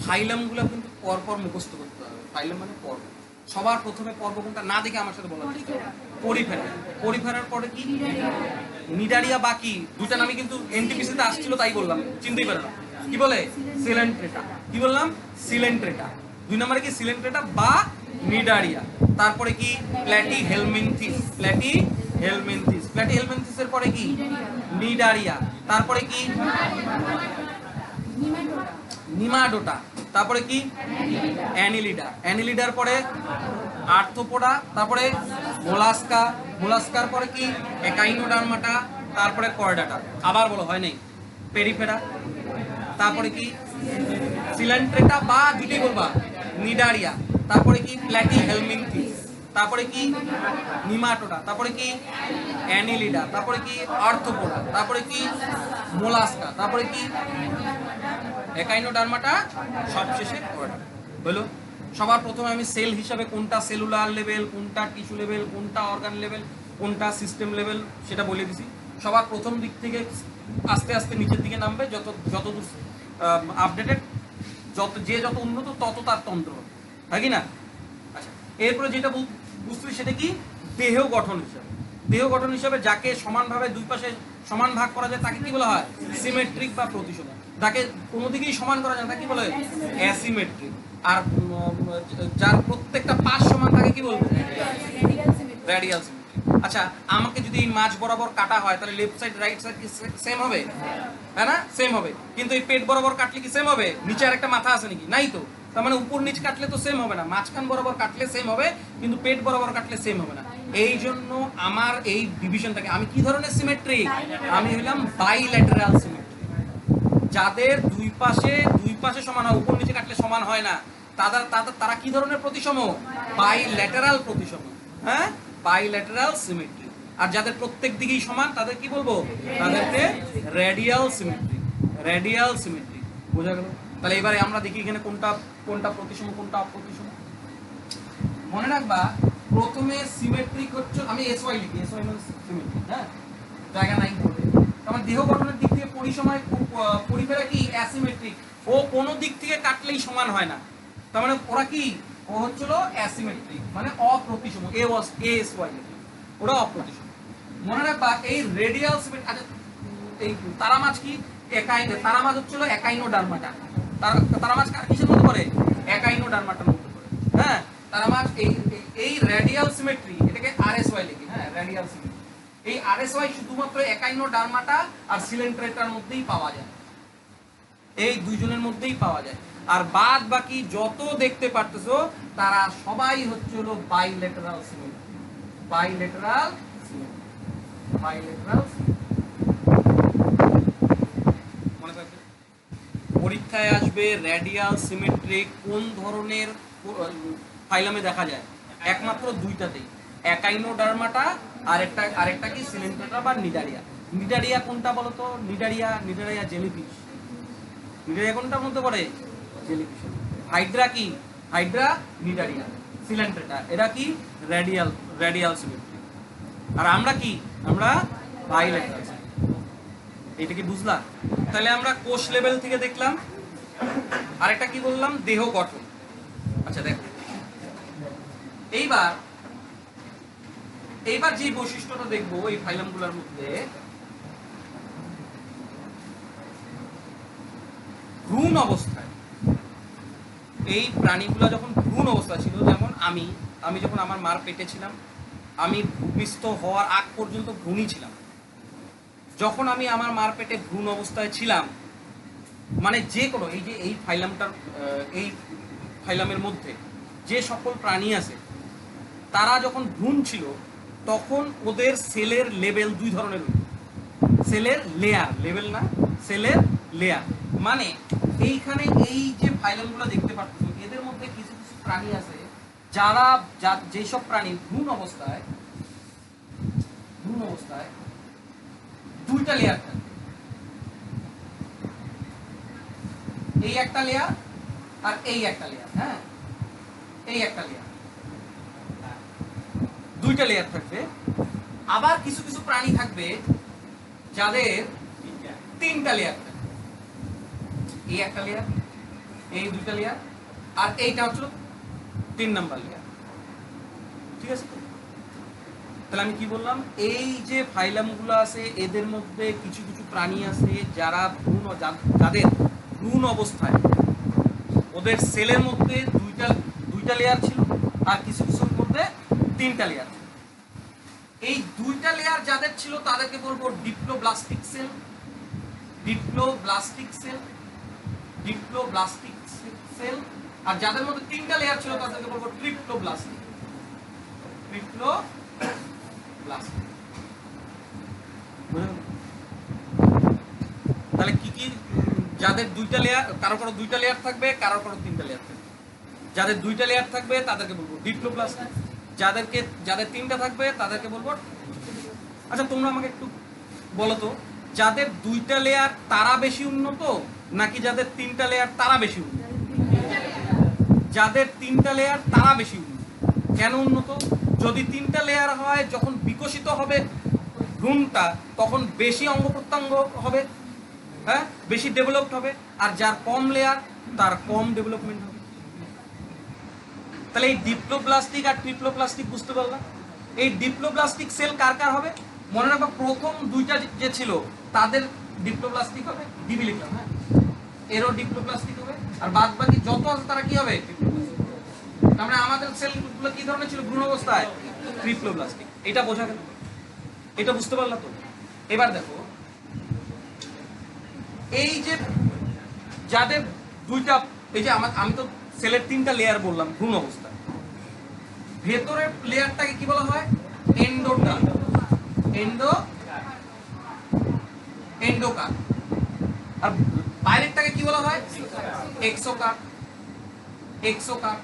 ফাইলামগুলো কিন্তু পরপর মুখস্থ করতে হবে। ফাইলাম মানে পর্ব। সবার প্রথমে পর্ব কোনটা না দেখে আমার সাথে বলা চেষ্টা করো। পরিফেরা। পরিফেরার পরে কি? নিডারিয়া। বাকি দুইটা নামই কিন্তু এনটিপিসিতে আসছিল, তাই বললাম, চিনতেই পারে না। কি বলে? সিলেন্ট্রেটা। কি বললাম? সিলেন্ট্রেটা। 2 নম্বরে কি? সিলেন্ট্রেটা বা নিডারিয়া। তারপরে কি? প্ল্যাটি হেলমিনথিস। প্ল্যাটি হেলমিনথিস। প্ল্যাটি হেলমিনথিসের পরে কি? নিডারিয়া। তারপরে কি? নিমাডোটা। তারপরে কি? অ্যানিলিডা। অ্যানিলিডার পরে আর্থ্রোপোডা। তারপরে মোলাস্কা। মোলাস্কার পরে কি? একাইনোডার্মাটা। তারপরে কর্ডাটা। আবার বলো, হয় নাই? পেরিফেরা। তারপরে কি? সিলেন্ট্রেটা বা দুটোই বলবা, নিডারিয়া। তারপরে কি? প্ল্যাটি হেলমিনথিস। তারপরে কি? নিমাটোডা। তারপরে কি? অ্যানিলিডা। তারপরে কি? আর্থ্রোপোডা। তারপরে কি? মোলাস্কা। তারপরে কি? একাইনোডার্মাটা। সবশেষে কর্ডা। হলো? সবার প্রথমে আমি সেল হিসাবে কোনটা সেলুলার লেভেল, কোনটা টিস্যু লেভেল, কোনটা অর্গান লেভেল, কোনটা সিস্টেম লেভেল সেটা বলে দিছি। সবার প্রথম দিক থেকে আস্তে আস্তে নিচের দিকে নামবে, যত দূর আপডেটেড, যত উন্নত তত তার তন্ত্র হবে, তাই কি না? আচ্ছা, এরপরে যেটা বুঝতে সেটা কি? দেহ গঠন হিসাবে। দেহ গঠন হিসাবে যাকে সমানভাবে দুই পাশে সমান ভাগ করা যায় তাকে কি বলা হয়? সিমেট্রিক বা প্রতিসম। যাকে কোনো দিকেই সমান করা যায় তাকে কি বলে? অ্যাসিমেট্রিক। আর যার প্রত্যেকটা পাশ সমান তাকে কি বলবো? Radial symmetry. আচ্ছা, আমাকে যদি এই মাঝ বরাবর কাটা হয় তাহলে লেফট সাইড রাইট সাইড কি সেম হবে? তাই না? সেম হবে। কিন্তু এই পেট বরাবর কাটলে কি সেম হবে? নিচে আর একটা মাথা আছে নাকি? নাই তো। তার মানে উপর নিচ কাটলে তো সেম হবে না। মাঝখান বরাবর কাটলে সেম হবে, কিন্তু পেট বরাবর কাটলে সেম হবে না। এই জন্য আমার এই ডিভিশনটাকে, আমি কি ধরনের সিমেট্রি? আমি হইলাম বাইল্যাটারাল সিমেট্রি। যাদের দুই পাশে সমান হয়, উপর নিচে কাটলে সমান হয় না, তারা কি ধরনের প্রতিসম? বাইল্যাটারাল প্রতিসম। হ্যাঁ, বাইল্যাটারাল সিমেট্রি। আর যাদের প্রত্যেক দিকেই সমান তাদের কি বলবো? তাদেরকে রেডিয়াল সিমেট্রি। Radial symmetry. বোঝা গেল? তাহলে এবারে আমরা দেখি এখানে কোনটা প্রতিসম, কোনটা অপ্রতিসম। মনে রাখবা, প্রথমে সিমেট্রিক হচ্ছে, আমি এসওয়াই লিখি, এসওয়াই মানে সিমেট্রিক। হ্যাঁ, জায়গা নাই বলে। আমার দেহ গঠনের দিক থেকে পরিফেরা কি? অ্যাসিমেট্রিক। ও কোনো দিক থেকে কাটলেই সমান হয় না। তার মানে ওরা কি? ও হচ্ছিল অ্যাসিমেট্রিক, মানে অপ্রতিসম। এএসওয়াই, ওরা অপ্রতিসম। মনে রাখবা এই রেডিয়াল সিমেট্রি। আচ্ছা, এই তারামাছ কি? তারামাছ হচ্ছিল একাইনোডার্মাটা। তারামাছ কিসের মধ্যে পড়ে? একাইনোডার্মাটার মধ্যে পড়ে। হ্যাঁ, তারামাছ এই রেডিয়াল সিমেট্রি, এটাকে আরএসওয়াই লিখি। হ্যাঁ, রেডিয়াল সিমেট্রি। এই আরএসওয়াই শুধুমাত্র একাইনোডার্মাটা আর সিলেন্ট্রেটার মধ্যেই পাওয়া যায়। এই দুইজনের মধ্যেই পাওয়া যায়। আর বাদ বাকি যত দেখতে পারতেছো তারা সবাই হচ্ছে হলো bilateral symmetry. Bilateral symmetry, bilateral symmetry. মনে রাখবে, পরীক্ষায় আসবে রেডিয়াল সিমেট্রিক কোন ধরনের ফাইলামে দেখা যায়? একমাত্র দুইটাতেই, একাইনোডার্মাটা আরেকটা কি সিলেন্ট্রাটা বা নিডারিয়া। নিডারিয়া কোনটা বলতো? Cnidaria jellyfish. নিডারিয়া কোনটার মধ্যে পড়ে? জেলিফিশ। হাইড্রা কি? Hydra Cnidaria. সিলেন্ট্রাটা এরা কি? Radial symmetry. আর আমরা কি? আমরা বাইলেটারাল। এটা কি বুঝলা? তাহলে আমরা কোষ লেভেল থেকে দেখলাম। আরেকটা কি বললাম? দেহ গঠন। আচ্ছা দেখো, এইবার যে বৈশিষ্ট্যটা দেখবো এই ফাইলামগুলোর মধ্যে, ভ্রূণ অবস্থায় এই প্রাণীগুলো যখন ভ্রূণ অবস্থা ছিল, যেমন আমি যখন আমার মার পেটে ছিলাম, আমি ভূমিষ্ঠ হওয়ার আগ পর্যন্ত ভ্রূণই ছিলাম। যখন আমি আমার মার পেটে ভ্রূণ অবস্থায় ছিলাম, মানে যে কোনো এই ফাইলামের মধ্যে যে সকল প্রাণী আছে তারা যখন ভ্রূণ ছিল তখন ওদের সেলের লেভেল দুই ধরনের হইত। সেলের লেয়ার, লেভেল না, সেলের লেয়ার। মানে এইখানে এই যে ফাইলামগুলো দেখতে পাচ্ছ, এদের মধ্যে কিছু কিছু প্রাণী আছে যারা যেসব প্রাণী ভ্রূণ অবস্থায় দুইটা লেয়ার থাকে। এই একটা লেয়ার আর এই একটা লেয়ার। হ্যাঁ, এই একটা লেয়ার, দুইটা লেয়ার থাকবে। আবার কিছু কিছু প্রাণী থাকবে যাদের তিনটা লেয়ার থাকবে। এই একটা লেয়ার, এই দুইটা লেয়ার, আর এইটা হচ্ছে 3 নাম্বার লেয়ার। ঠিক আছে? তাহলে আমি কি বললাম? এই যে ফাইলামগুলো আছে এদের মধ্যে কিছু কিছু প্রাণী আছে যাদের ভ্রূণ অবস্থায় ওদের সেলের মধ্যে দুইটা লেয়ার ছিল, আর কিছু কিছুর মধ্যে তিনটা লেয়ার। এই দুইটা লেয়ার যাদের ছিল তাদেরকে বলবো ডিপ্লোব্লাস্টিক সেল। আর যাদের মধ্যে তিনটা লেয়ার ছিল তাদেরকে বলবো ট্রিপ্লোব্লাস্টিক। তাহলে কি কি? যাদের দুইটা লেয়ার, কারো দুইটা লেয়ার থাকবে, কারো তিনটা লেয়ার থাকবে। যাদের দুইটা লেয়ার থাকবে তাদেরকে বলবো ডিপ্লোব্লাস্টিক। যাদের তিনটা থাকবে তাদেরকে বলবো। আচ্ছা তোমরা আমাকে একটু বলো তো, যাদের দুইটা লেয়ার তারা বেশি উন্নত নাকি যাদের তিনটা লেয়ার তারা বেশি উন্নত? যাদের তিনটা লেয়ার তারা বেশি উন্নত। কেন উন্নত? যদি তিনটা লেয়ার হয়, যখন বিকশিত হবে ভ্রূণটা তখন বেশি অঙ্গ প্রত্যঙ্গ হবে, হ্যাঁ, বেশি ডেভেলপড হবে। আর যার কম লেয়ার তার কম ডেভেলপমেন্ট হবে। তাহলে এই ডিপ্লোব্লাস্টিক আর ট্রিপ্লোব্লাস্টিক বুঝতে পারলাম। এই ডিপ্লোব্লাস্টিক সেল কার কার হবে? মনে রাখো, প্রথম দুইটা যে ছিল তাদের ডিপ্লোব্লাস্টিক হবে, ডিবি লিখলাম। হ্যাঁ, এরও ডিপ্লোব্লাস্টিক হবে, আর বাদ বাকি যত আছে তারা কি হবে? তার মানে আমাদের সেলগুলো কি ধরনের ছিল ভ্রূণ অবস্থায়? ট্রিপ্লোব্লাস্টিক। এটা বোঝা গেল? এটা বুঝতে পারলা তো? এবার দেখো, এই যে যাদের দুইটা, এই যে আমি তো সেলের তিনটা লেয়ার বললাম ভ্রূণ অবস্থায়। ভেতরের লেয়ারটাকে কি বলা হয়? এন্ডোকার্প। আর বাইরেরটাকে কি বলা হয়? এক্সোকার্প।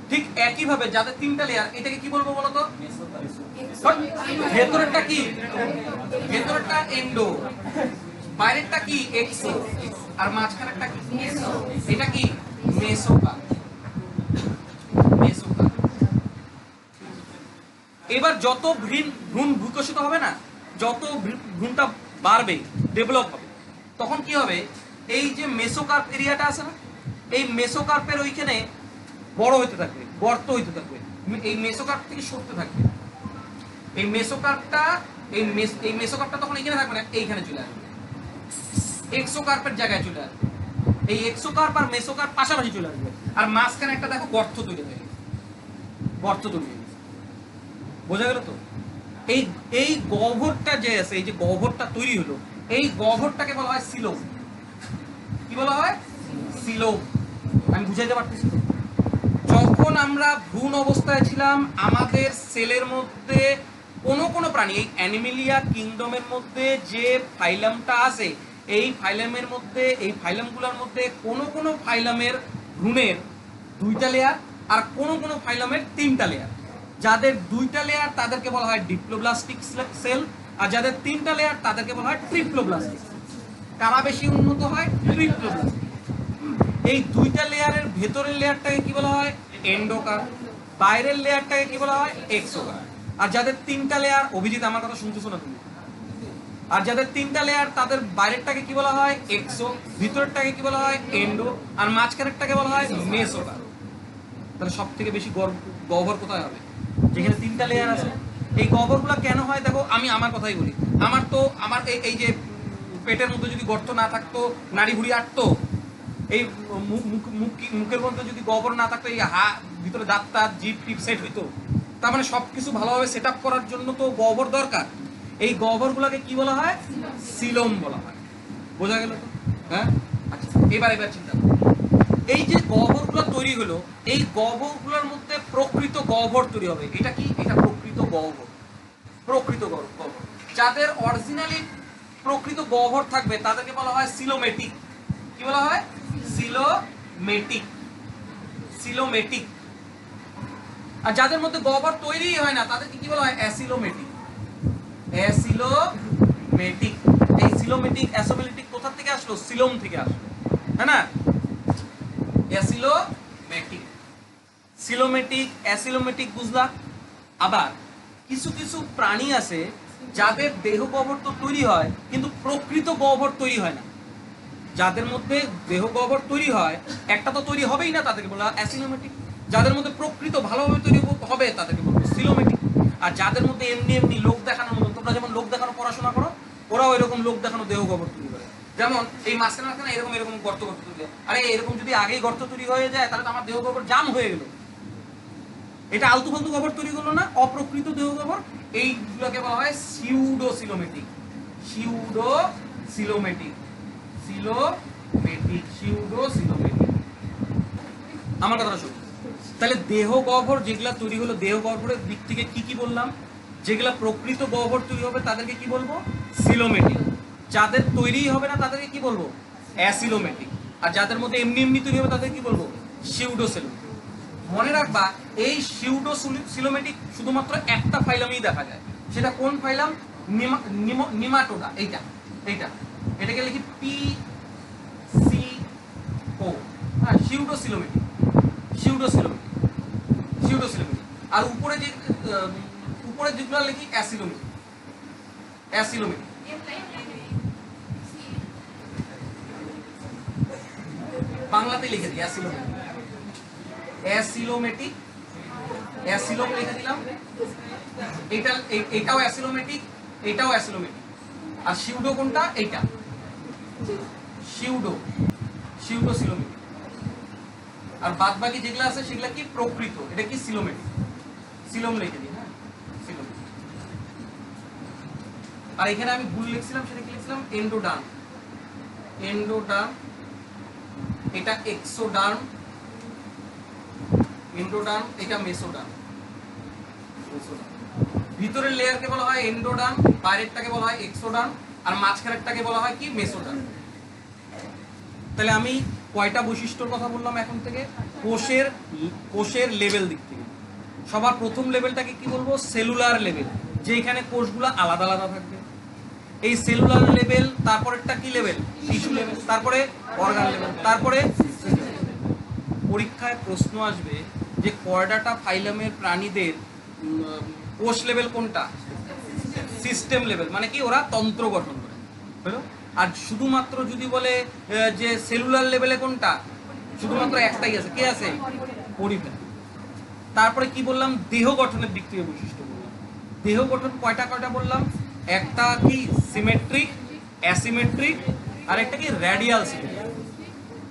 ঠিক একই ভাবে যাদের তিনটা লেয়ার, এটাকে কি বলবো বলতো? ভেতরেরটা কি? ভেতরেরটা এন্ডো, বাইরেরটা কি? এক্সো, আর মাঝখানেরটা কি? এটা কি? মেসোকার্প। এবার যত ভ্রূণ বিকশিত হবে না, যত ভ্রূণটা বাড়বে, ডেভেলপ হবে, তখন কি হবে? এই যে মেসোকার্প এরিয়াটা আছে না, এই মেসোকার্পের ওইখানে বড় হইতে থাকবে, গর্ত হইতে থাকবে, এই মেসোকার্প থেকে সরতে থাকবে। এই মেসোকার্পটা তখন এখানে থাকবে না, এইখানে চলে আসবে, এক্সোকার্পের জায়গায় চলে আসবে। এই এক্সোকার্প আর মেসোকার্প পাশাপাশি চলে আসবে, আর মাঝখানে একটা দেখো গর্ত তৈরি হয়ে গেছে। বোঝা গেল তো? এই গহ্বরটা যে আছে, এই যে গহ্বরটা তৈরি হলো, এই গহ্বরটাকে বলা হয় সিলোম। কি বলা হয়? সিলোম। আমি বুঝাইতে পারতেছি তো? যখন আমরা ভ্রূণ অবস্থায় ছিলাম, আমাদের সেলের মধ্যে কোনো প্রাণী, এই অ্যানিমেলিয়া কিংডমের মধ্যে যে ফাইলামটা আছে, এই ফাইলামের মধ্যে, এই ফাইলামগুলোর মধ্যে কোনো ফাইলামের ভ্রূণের দুইটা লেয়ার, আর কোন কোন ফাইলামের তিনটা লেয়ার। যাদের দুইটা লেয়ার তাদেরকে বলা হয় ডিপ্লোব্লাস্টিক সেল, আর যাদের তিনটা লেয়ার তাদেরকে বলা হয় ট্রিপ্লোব্লাস্টিক। কারা বেশি উন্নত হয়? ট্রিপ্লোব্লাস্টিক। এই দুইটা লেয়ারের ভেতরের লেয়ারটাকে কি বলা হয়? এন্ডোকার। বাইরের লেয়ারটাকে কি বলা হয়? এক্সোকার। আর যাদের তিনটা লেয়ার, অভিজিৎ আমার কথা শুনতেছো না তুমি? আর যাদের তিনটা লেয়ার তাদের বাইরেরটাকে কি বলা হয়? এক্সো, ভিতরেরটাকে কি বলা হয়? এন্ডো, আর মাঝখানেরটাকে বলা হয় মেসোকার। তাহলে সব থেকে বেশি গহ্বর কোথায় হবে? যেখানে তিনটা লেয়ার আছে। এই গহ্বরগুলো কেন হয় দেখো, আমি আমার কথাই বলি। আমার এই যে পেটের মধ্যে যদি গর্ত না থাকতো, নাড়ি ভুড়ি আটতো, এই মুখের মধ্যে যদি গহ্বর না থাকতো, এই ভিতরে দাঁত টাত জিভ টিপ সেট হইতো। তার মানে সবকিছু ভালোভাবে সেট আপ করার জন্য তো গহ্বর দরকার। এই গহ্বরগুলোকে কি বলা হয়? সিলোম বলা হয়। বোঝা গেল তো? হ্যাঁ, আচ্ছা, এবার চিন্তা করো। এই যে গহ্বরগুলো তৈরি হলো, এই গহ্বরগুলোর মধ্যে প্রকৃত গহ্বর তৈরি হবে। এটা কি? এটা প্রকৃত গহ্বর। প্রকৃত গহ্বর। যাদের অরিজিনালি প্রকৃত গহ্বর থাকবে তাদেরকে বলা হয় সিলোমেটিক। কি বলা হয়? সিলোমেটিক। সিলোমেটিক। আর যাদের মধ্যে গহ্বর তৈরি হয় না তাদেরকে কি বলা হয়? অ্যাসিলোমেটিক। অ্যাসিলোমেটিক। এই সিলোমেটিক অ্যাসোমেটিক কোথা থেকে আসলো? সিলোম থেকে আসলো, হ্যাঁ না? অ্যাসিলোমেটিক, সিলোমেটিক, অ্যাসিলোমেটিক বুঝলা? আবার কিছু কিছু প্রাণী আছে যাদের দেহ গহ্বর তো তৈরি হয় কিন্তু প্রকৃত গহ্বর তৈরি হয় না। যাদের মধ্যে দেহ গহ্বর তৈরি হয়, একটা তো তৈরি হবেই না, তাদেরকে বলা অ্যাসিলোমেটিক। যাদের মধ্যে প্রকৃত ভালোভাবে তৈরি হবে তাদেরকে বলবো সিলোমেটিক। আর যাদের মধ্যে এমনি এমনি লোক দেখানোর মতন, তোমরা যেমন লোক দেখানো পড়াশোনা করো, ওরাও এরকম লোক দেখানো দেহ গহ্বর তৈরি করে। যেমন এই মাঝখানে এরকম এরকম গর্ত তৈরি হয়। আরে এরকম যদি আগেই গর্ত তৈরি হয়ে যায় তাহলে তো আমার দেহ গহ্বর জাম হয়ে গেল। এটা আলতু ফালতু গহ্বর তৈরি করলো না, অপ্রকৃত দেহ গহ্বর। এইগুলোকে বলা হয় সিউডোসিলোমেটিক। সিউডোসিলোমেটিক। সিউডোসিলোমেটিক। আমার কথাটা শোনো। তাহলে দেহ গহ্বর যেগুলা তৈরি হলো, দেহ গহ্বরের দিক থেকে কি কি বললাম? যেগুলা প্রকৃত গহ্বর তৈরি হবে তাদেরকে কি বলবো? সিলোমেটিক। যাদের তৈরি হবে না তাদেরকে কি বলবো? অ্যাসিলোমেটিক। আর যাদের মধ্যে এমনি এমনি তৈরি হবে তাদেরকে কি বলবো? সিউডোসিলোমেটিক। মনে রাখবা, এই সিউডোসিলোমেটিক শুধুমাত্র একটা ফাইলামেই দেখা যায়। সেটা কোন ফাইলাম? নিমাটোডা। এটাকে লিখি PCO। হ্যাঁ, সিউডোসিলোমেটিক। আর উপরে যেগুলো লিখি অ্যাসিলোমেটিক। বাংলাতে লিখে দিই অ্যাসিলোমেটিক। অ্যাসিলোম লিখে দিলাম। এটাও অ্যাসিলোমেটিক, এটাও অ্যাসিলোমেটিক। আর সিউডো কোনটা? এইটা সিউডোসিলোমেটিক। আর বাদ বাকি যেগুলো আছে সেগুলো কি? প্রকৃত। এটা কি? সিলোমেটিক। সিলোম লিখে দিই। হ্যাঁ, সিলোম। আর এখানে আমি ভুল লিখছিলাম, সেটা কি লিখছিলাম? এন্ডোডার্ম। এটা এক্সোডার্ম। এন্ডোডার্ম। এটা মেসোডার্ম। ভিতরের লেয়ারকে বলা হয় এন্ডোডার্ম, বাইরেরটাকে বলা হয় এক্সোডার্ম, আর মাঝখানেরটাকে বলা হয় কি? মেসোডার্ম। তাহলে আমি কয়টা বৈশিষ্ট্যর কথা বললাম এখন থেকে? কোষের লেভেল দিক থেকে সবার প্রথম লেভেলটাকে কি বলবো? সেলুলার লেভেল, যে এখানে কোষগুলো আলাদা আলাদা থাকবে। এই সেলুলার লেভেল। তারপরেরটা কি লেভেল? Tissue level. তারপরে অর্গান লেভেল। তারপরে পরীক্ষায় প্রশ্ন আসবে যে কয়ডাটা ফাইলামের প্রাণীদের কোষ লেভেল কোনটা? System level. মানে কি? ওরা তন্ত্র গঠন করে, বুঝলো? আর শুধুমাত্র যদি বলে যে সেলুলার লেভেলে কোনটা, শুধুমাত্র একটাই আছে। কে আছে? পরিবেশ। তারপরে কি বললাম? দেহ গঠনের দিক থেকে বৈশিষ্ট্য বললাম। দেহ গঠন কয়টা বললাম? একটা কি? সিমেট্রিক, অ্যাসিমেট্রিক, আর একটা কি? Radial symmetric.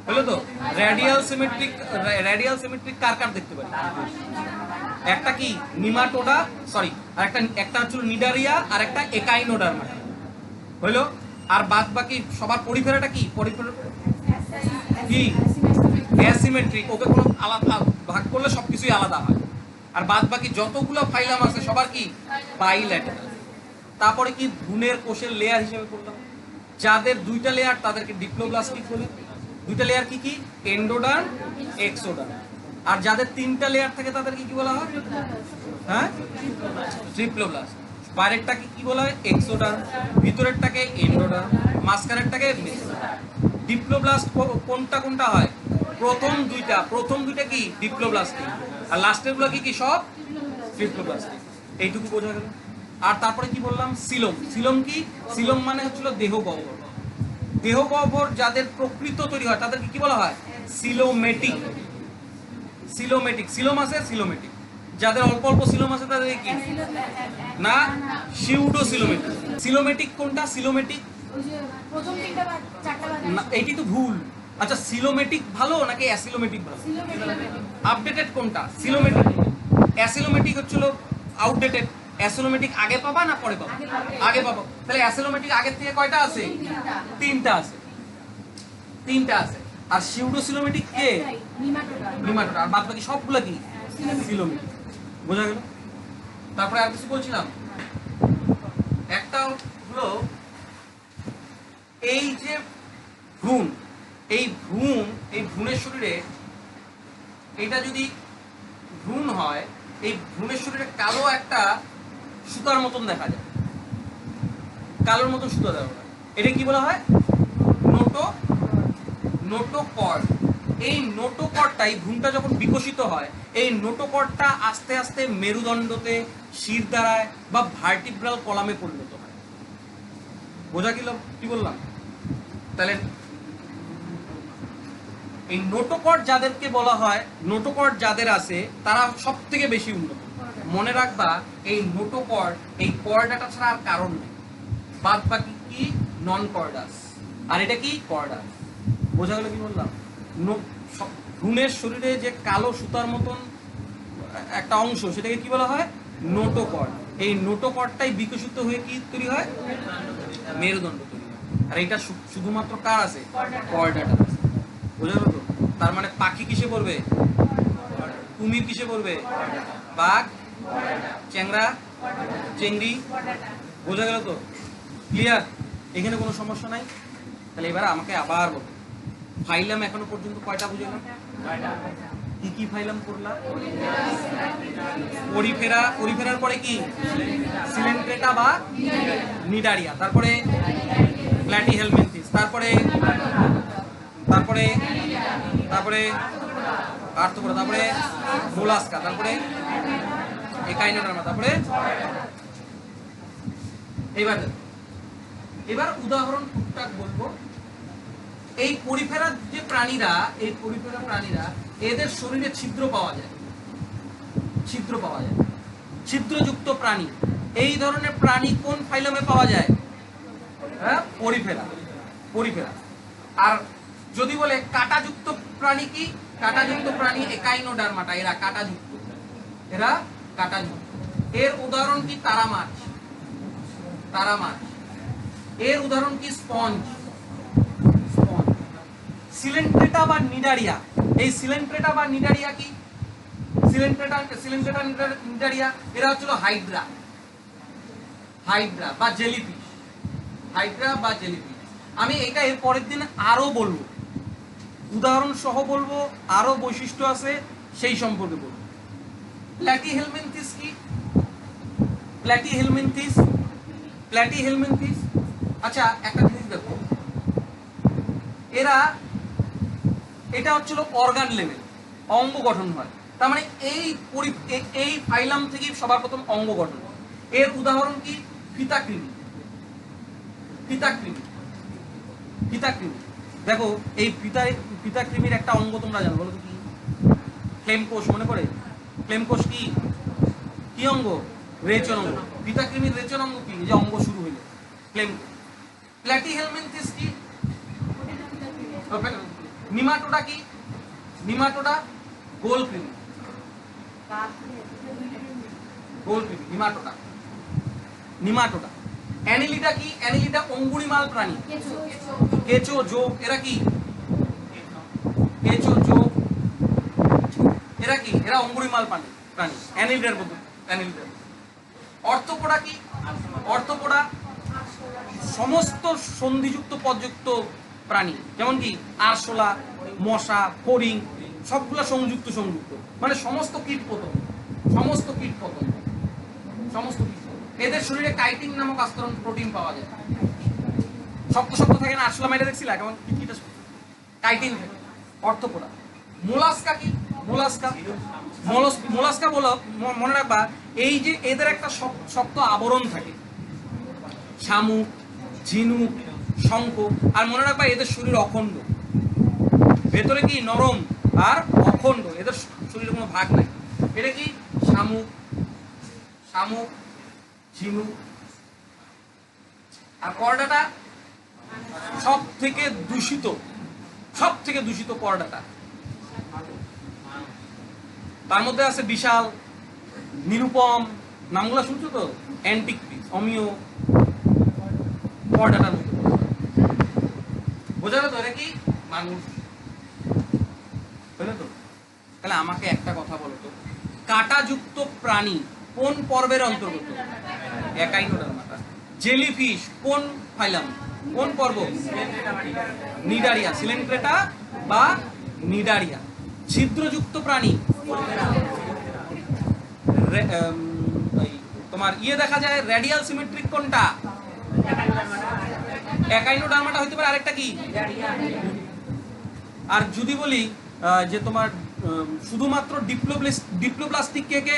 হলো তো? রেডিয়াল সিমেট্রিক কার কার দেখতে পারি? একটা কি? নিমাটোডা, সরি, আর একটা হচ্ছে নিডারিয়া, আর একটা একাইনোডার্মা। হলো? আর বাদ বাকি সবার পরিফেরাটা কি? কি? অ্যাসিমেট্রিক। ওকে কোনো আলাদা ভাগ করলে সবকিছুই আলাদা হয়। আর বাদ বাকি যতগুলো ফাইলাম আছে সবার কি? বাইল্যাটারাল। তারপরে কি? ভ্রূণের কোষের লেয়ার হিসেবে করলাম। যাদের দুইটা লেয়ার তাদেরকে ডিপ্লোব্লাস্টিক বলে। দুইটা লেয়ার কি কি? এন্ডোডার্ম, এক্সোডার্ম। আর যাদের 3টা লেয়ার থাকে তাদেরকে কি বলা হয়? হ্যাঁ, ট্রিপ্লোব্লাস্ট। বাইরেরটাকে কি বলা হয়? এক্সোডার্ম, ভিতরেরটাকে এন্ডোডার্ম, মাঝখানেরটাকে মেসোডার্ম। ডিপ্লোব্লাস্ট কোনটা কোনটা হয়? প্রথম দুইটা কি ডিপ্লোব্লাস্টিক, আর লাস্টের গুলো কি সব ট্রিপ্লোব্লাস্টিক। এইটুকু বোঝা গেল। আর তারপরে কি বললাম? সিলোম। সিলোম কি? সিলোম মানে হচ্ছিল দেহ গহ্বর। দেহ গহ্বর যাদের প্রকৃত তৈরি হয় তাদেরকে কি বলা হয়? সিলোমেটিক। সিলোমেটিক, সিলোম আছে সিলোমেটিক। যাদের অল্প অল্প সিলোম আছে তাদের কি না? সিউডো সিলোমেটিক। সিলোমেটিক কোনটা? সিলোমেটিক এইটি তো ভুল। আচ্ছা, সিলোমেটিক ভালো নাকি অ্যাসিলোমেটিক ভালো? আপডেটেড কোনটা? সিলোমেটিক। অ্যাসিলোমেটিক হচ্ছিল আউটডেটেড। অ্যাসিলোমেটিক আগে পাবা না পরে পাবা? আগে পাবো। তাহলে অ্যাসিলোমেটিক আগের থেকে কয়টা আছে? 3টা আছে। 3টা আছে। আর সিউডো সিলোমেটিক কে? নিমাটোডা। আর বাদ বাকি সবগুলো কি সিলোমেটিক। বোঝা গেল? তারপরে আর কিছু বলছিলাম। একটা হলো এই যে ভ্রূণ, এই ভ্রূণের শরীরে, এটা যদি ভ্রূণ হয়, এই ভ্রূণের শরীরে কালো একটা সুতার মতন দেখা যায়, কালোর মতন সুতা দেখা যায়। এটা কি বলা হয়? নোটোকর্ড। এই নোটোকর্ডটা, এই ভ্রূণটা যখন বিকশিত হয়, এই নোটোকর্ডটা আস্তে আস্তে মেরুদণ্ডতে, শিরদাঁড়ায় বা ভার্টিব্রাল কলামে পরিণত হয়। বোঝা গেল কি বললাম? তাহলে এই নোটোকর্ড যাদেরকে বলা হয়, নোটোকর্ড যাদের আছে তারা সব থেকে বেশি উন্নত। মনে রাখবা, এই নোটোকর্ড, এই কর্ডাটা ছাড়া আর কারণ নেই। বাদ বাকি কি নন কর্ডাস, আর এটা কি কর্ডাস। বোঝা গেল কি বললাম? ভ্রূণের শরীরে যে কালো সুতার মতন একটা অংশ, সেটাকে কি বলা হয়? নোটোকর্ড। এই নোটোকর্ডটাই বিকশিত হয়ে কি তৈরি হয়? মেরুদণ্ড তৈরি হয়। আর এটা শুধুমাত্র কার আছে? কর্ডাটা আছে। বোঝা গেল তো? তার মানে পাখি কিসে পড়বে? কুমির কিসে পড়বে? বাঘ, চ্যাংড়া, চেংড়ি। বোঝা গেল তো? ক্লিয়ার? এখানে কোনো সমস্যা নাই। তাহলে এবার আমাকে আবার বলো, ফাইলাম এখনো পর্যন্ত কয়টা বুঝলাম? কি কি ফাইলাম করলাম? পরিফেরা, পরিফেরার পরে কি? সিলেন্ট্রেটা বা নিডারিয়া, তারপরে প্ল্যাটিহেলমিনথিস, তারপরে আর্থ্রোপোডা, তারপরে মোলাস্কা, তারপরে একাইনোডার্মা, তারপরে এবার উদাহরণ টুকটাক বলবো। এই পরিফেরা যে প্রাণীরা, এই পরিফেরা প্রাণীরা, এদের শরীরে ছিদ্র পাওয়া যায়। ছিদ্রযুক্ত প্রাণী। এই ধরনের প্রাণী কোন ফাইলামে পাওয়া যায়? হ্যাঁ, পরিফেরা। আর যদি বলে কাঁটাযুক্ত প্রাণী কি? কাঁটাযুক্ত প্রাণী একাইনোডার্মাটা। এরা কাঁটাযুক্ত। এর উদাহরণ কি? তারা মাছ। এর উদাহরণ কি? স্পঞ্জ। সিলেন্ট্রেটা বা নিডারিয়া। এই সিলেন্ট্রেটা বা নিডারিয়া কি? সিলেন্ট্রেটা নিডারিয়া এরা হচ্ছিল হাইড্রা বা জেলিফিশ। আমি এটা এর পরের দিন আরো বলবো, উদাহরণ সহ বলবো, আরো বৈশিষ্ট্য আছে সেই সম্পর্কে বলবো। প্ল্যাটিহেলমিনথিস কি? প্ল্যাটিহেলমিনথিস। আচ্ছা, একটা জিনিস দেখো, এটা হচ্ছিল অর্গান লেভেল, অঙ্গ গঠন হয়। তার মানে এই ফাইলাম থেকে সবার প্রথম অঙ্গ গঠন। এর উদাহরণ কি? ফিতাকৃমি। দেখো, এই ফিতাকৃমির একটা অঙ্গ তোমরা জানো, বলো তো কি? ফ্লেম কোষ। মনে পড়ে? ফ্লেম কোষ কি অঙ্গ? রেচন অঙ্গ। ফিতাকৃমির রেচন অঙ্গ কি? যে অঙ্গ শুরু হইল ফ্লেম কোষ। প্ল্যাটিহেলমিনথিস কি? নিমাটোডা কি? গোলকৃমি। নিমাটোডা। অ্যানিলিডা কি? অ্যানিলিডা অঙ্গুলিমাল প্রাণী। কেঁচো, জোঁক, এরা কি? এরা অঙ্গুলিমাল প্রাণী। অ্যানিলিডার মধ্যে। অর্থোপোডা কি? অর্থোপোডা সমস্ত সন্ধিযুক্ত পদযুক্ত প্রাণী, যেমন কি আরশোলা, মশা, ফড়িং, সবগুলা সংযুক্ত সংযুক্ত, মানে সমস্ত কীট পতঙ্গ, সমস্ত কীট পতঙ্গ, সমস্ত কীট পতঙ্গ। এদের শরীরে কাইটিন নামক আস্তরণ প্রোটিন পাওয়া যায়। শক্ত শক্ত থাকে না, আরশোলামাইডা দেখছিলা কেমন কিটকিটা কাইটিন থাকে, অর্থোপোডা। মোলাস্কা কি? মোলাস্কা, মোলাস্কা বলো, মনে রাখবা এই যে এদের একটা শক্ত আবরণ থাকে, শামুক, ঝিনুক, শঙ্খ। আর মনে রাখবা এদের শরীর অখণ্ড, ভেতরে কি নরম আর অখণ্ড, এদের শরীরে কোনো ভাগ নাই। এটা কি? শামুক, শামুক, ঝিনুক। আর করডাটা সব থেকে দূষিত, সব থেকে দূষিত করডাটা। তার মধ্যে আছে বিশাল, নিরুপম, নামগুলো শুনছো তো, অ্যান্টিক পিস, অমিও, করডাটার মধ্যে বোঝা গেল তো? এটা কি? মানুষ, বুঝলে তো? তাহলে আমাকে একটা কথা বলো তো, কাঁটাযুক্ত প্রাণী কোন পর্বের অন্তর্গত? একাইনোডার্মাটা। জেলিফিশ কোন ফাইলাম, কোন পর্ব? নিডারিয়া, সিলেন্ট্রেটা বা নিডারিয়া। ছিদ্রযুক্ত প্রাণী তোমার দেখা যায় রেডিয়াল সিমেট্রিক কোনটা? একাইনোডার্মাটা হইতে পারে, আরেকটা কি? আর যদি বলি যে তোমার শুধুমাত্র ডিপ্লোপ্লাস্টিক কে কে?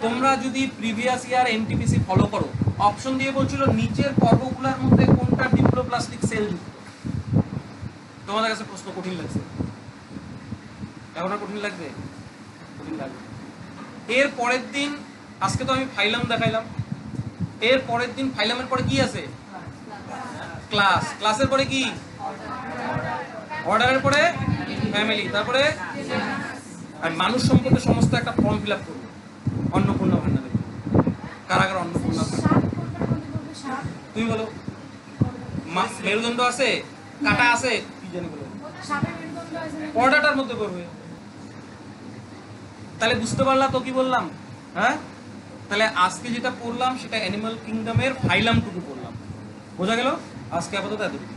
তোমরা যদি প্রিভিয়াস ইয়ার এনটিপিসি ফলো করো, অপশন দিয়ে বলছিল নিচের পর্বগুলোর মধ্যে কোনটা ডিপ্লোপ্লাস্টিক সেল যুক্ত। তোমাদের কাছে প্রশ্ন কঠিন লাগছে? এখন আর কঠিন লাগবে? কঠিন লাগবে। এর পরের দিন, আজকে তো আমি ফাইলাম দেখাইলাম, এর পরের দিন ফাইলামের পরে কি আছে? ক্লাস। ক্লাসের পরে কি? অর্ডারের পরে ফ্যামিলি, তারপরে আর মানুষ সম্পর্কে সমস্ত একটা ফর্ম ফিল আপ করবো। অন্নপূর্ণা ভান্ডারে কারাগার, অন্নপূর্ণা ভান্ডার। তুমি বলো, মেরুদণ্ড আছে, কাটা আছে, কি জানি বলো, অর্ডারটার মধ্যে করবে। তাহলে বুঝতে পারলা তো কি বললাম? হ্যাঁ, তাহলে আজকে যেটা পড়লাম সেটা অ্যানিমাল কিংডমের ফাইলামটুকু পড়লাম। বোঝা গেল? আজকে আপাতত এতটুকু।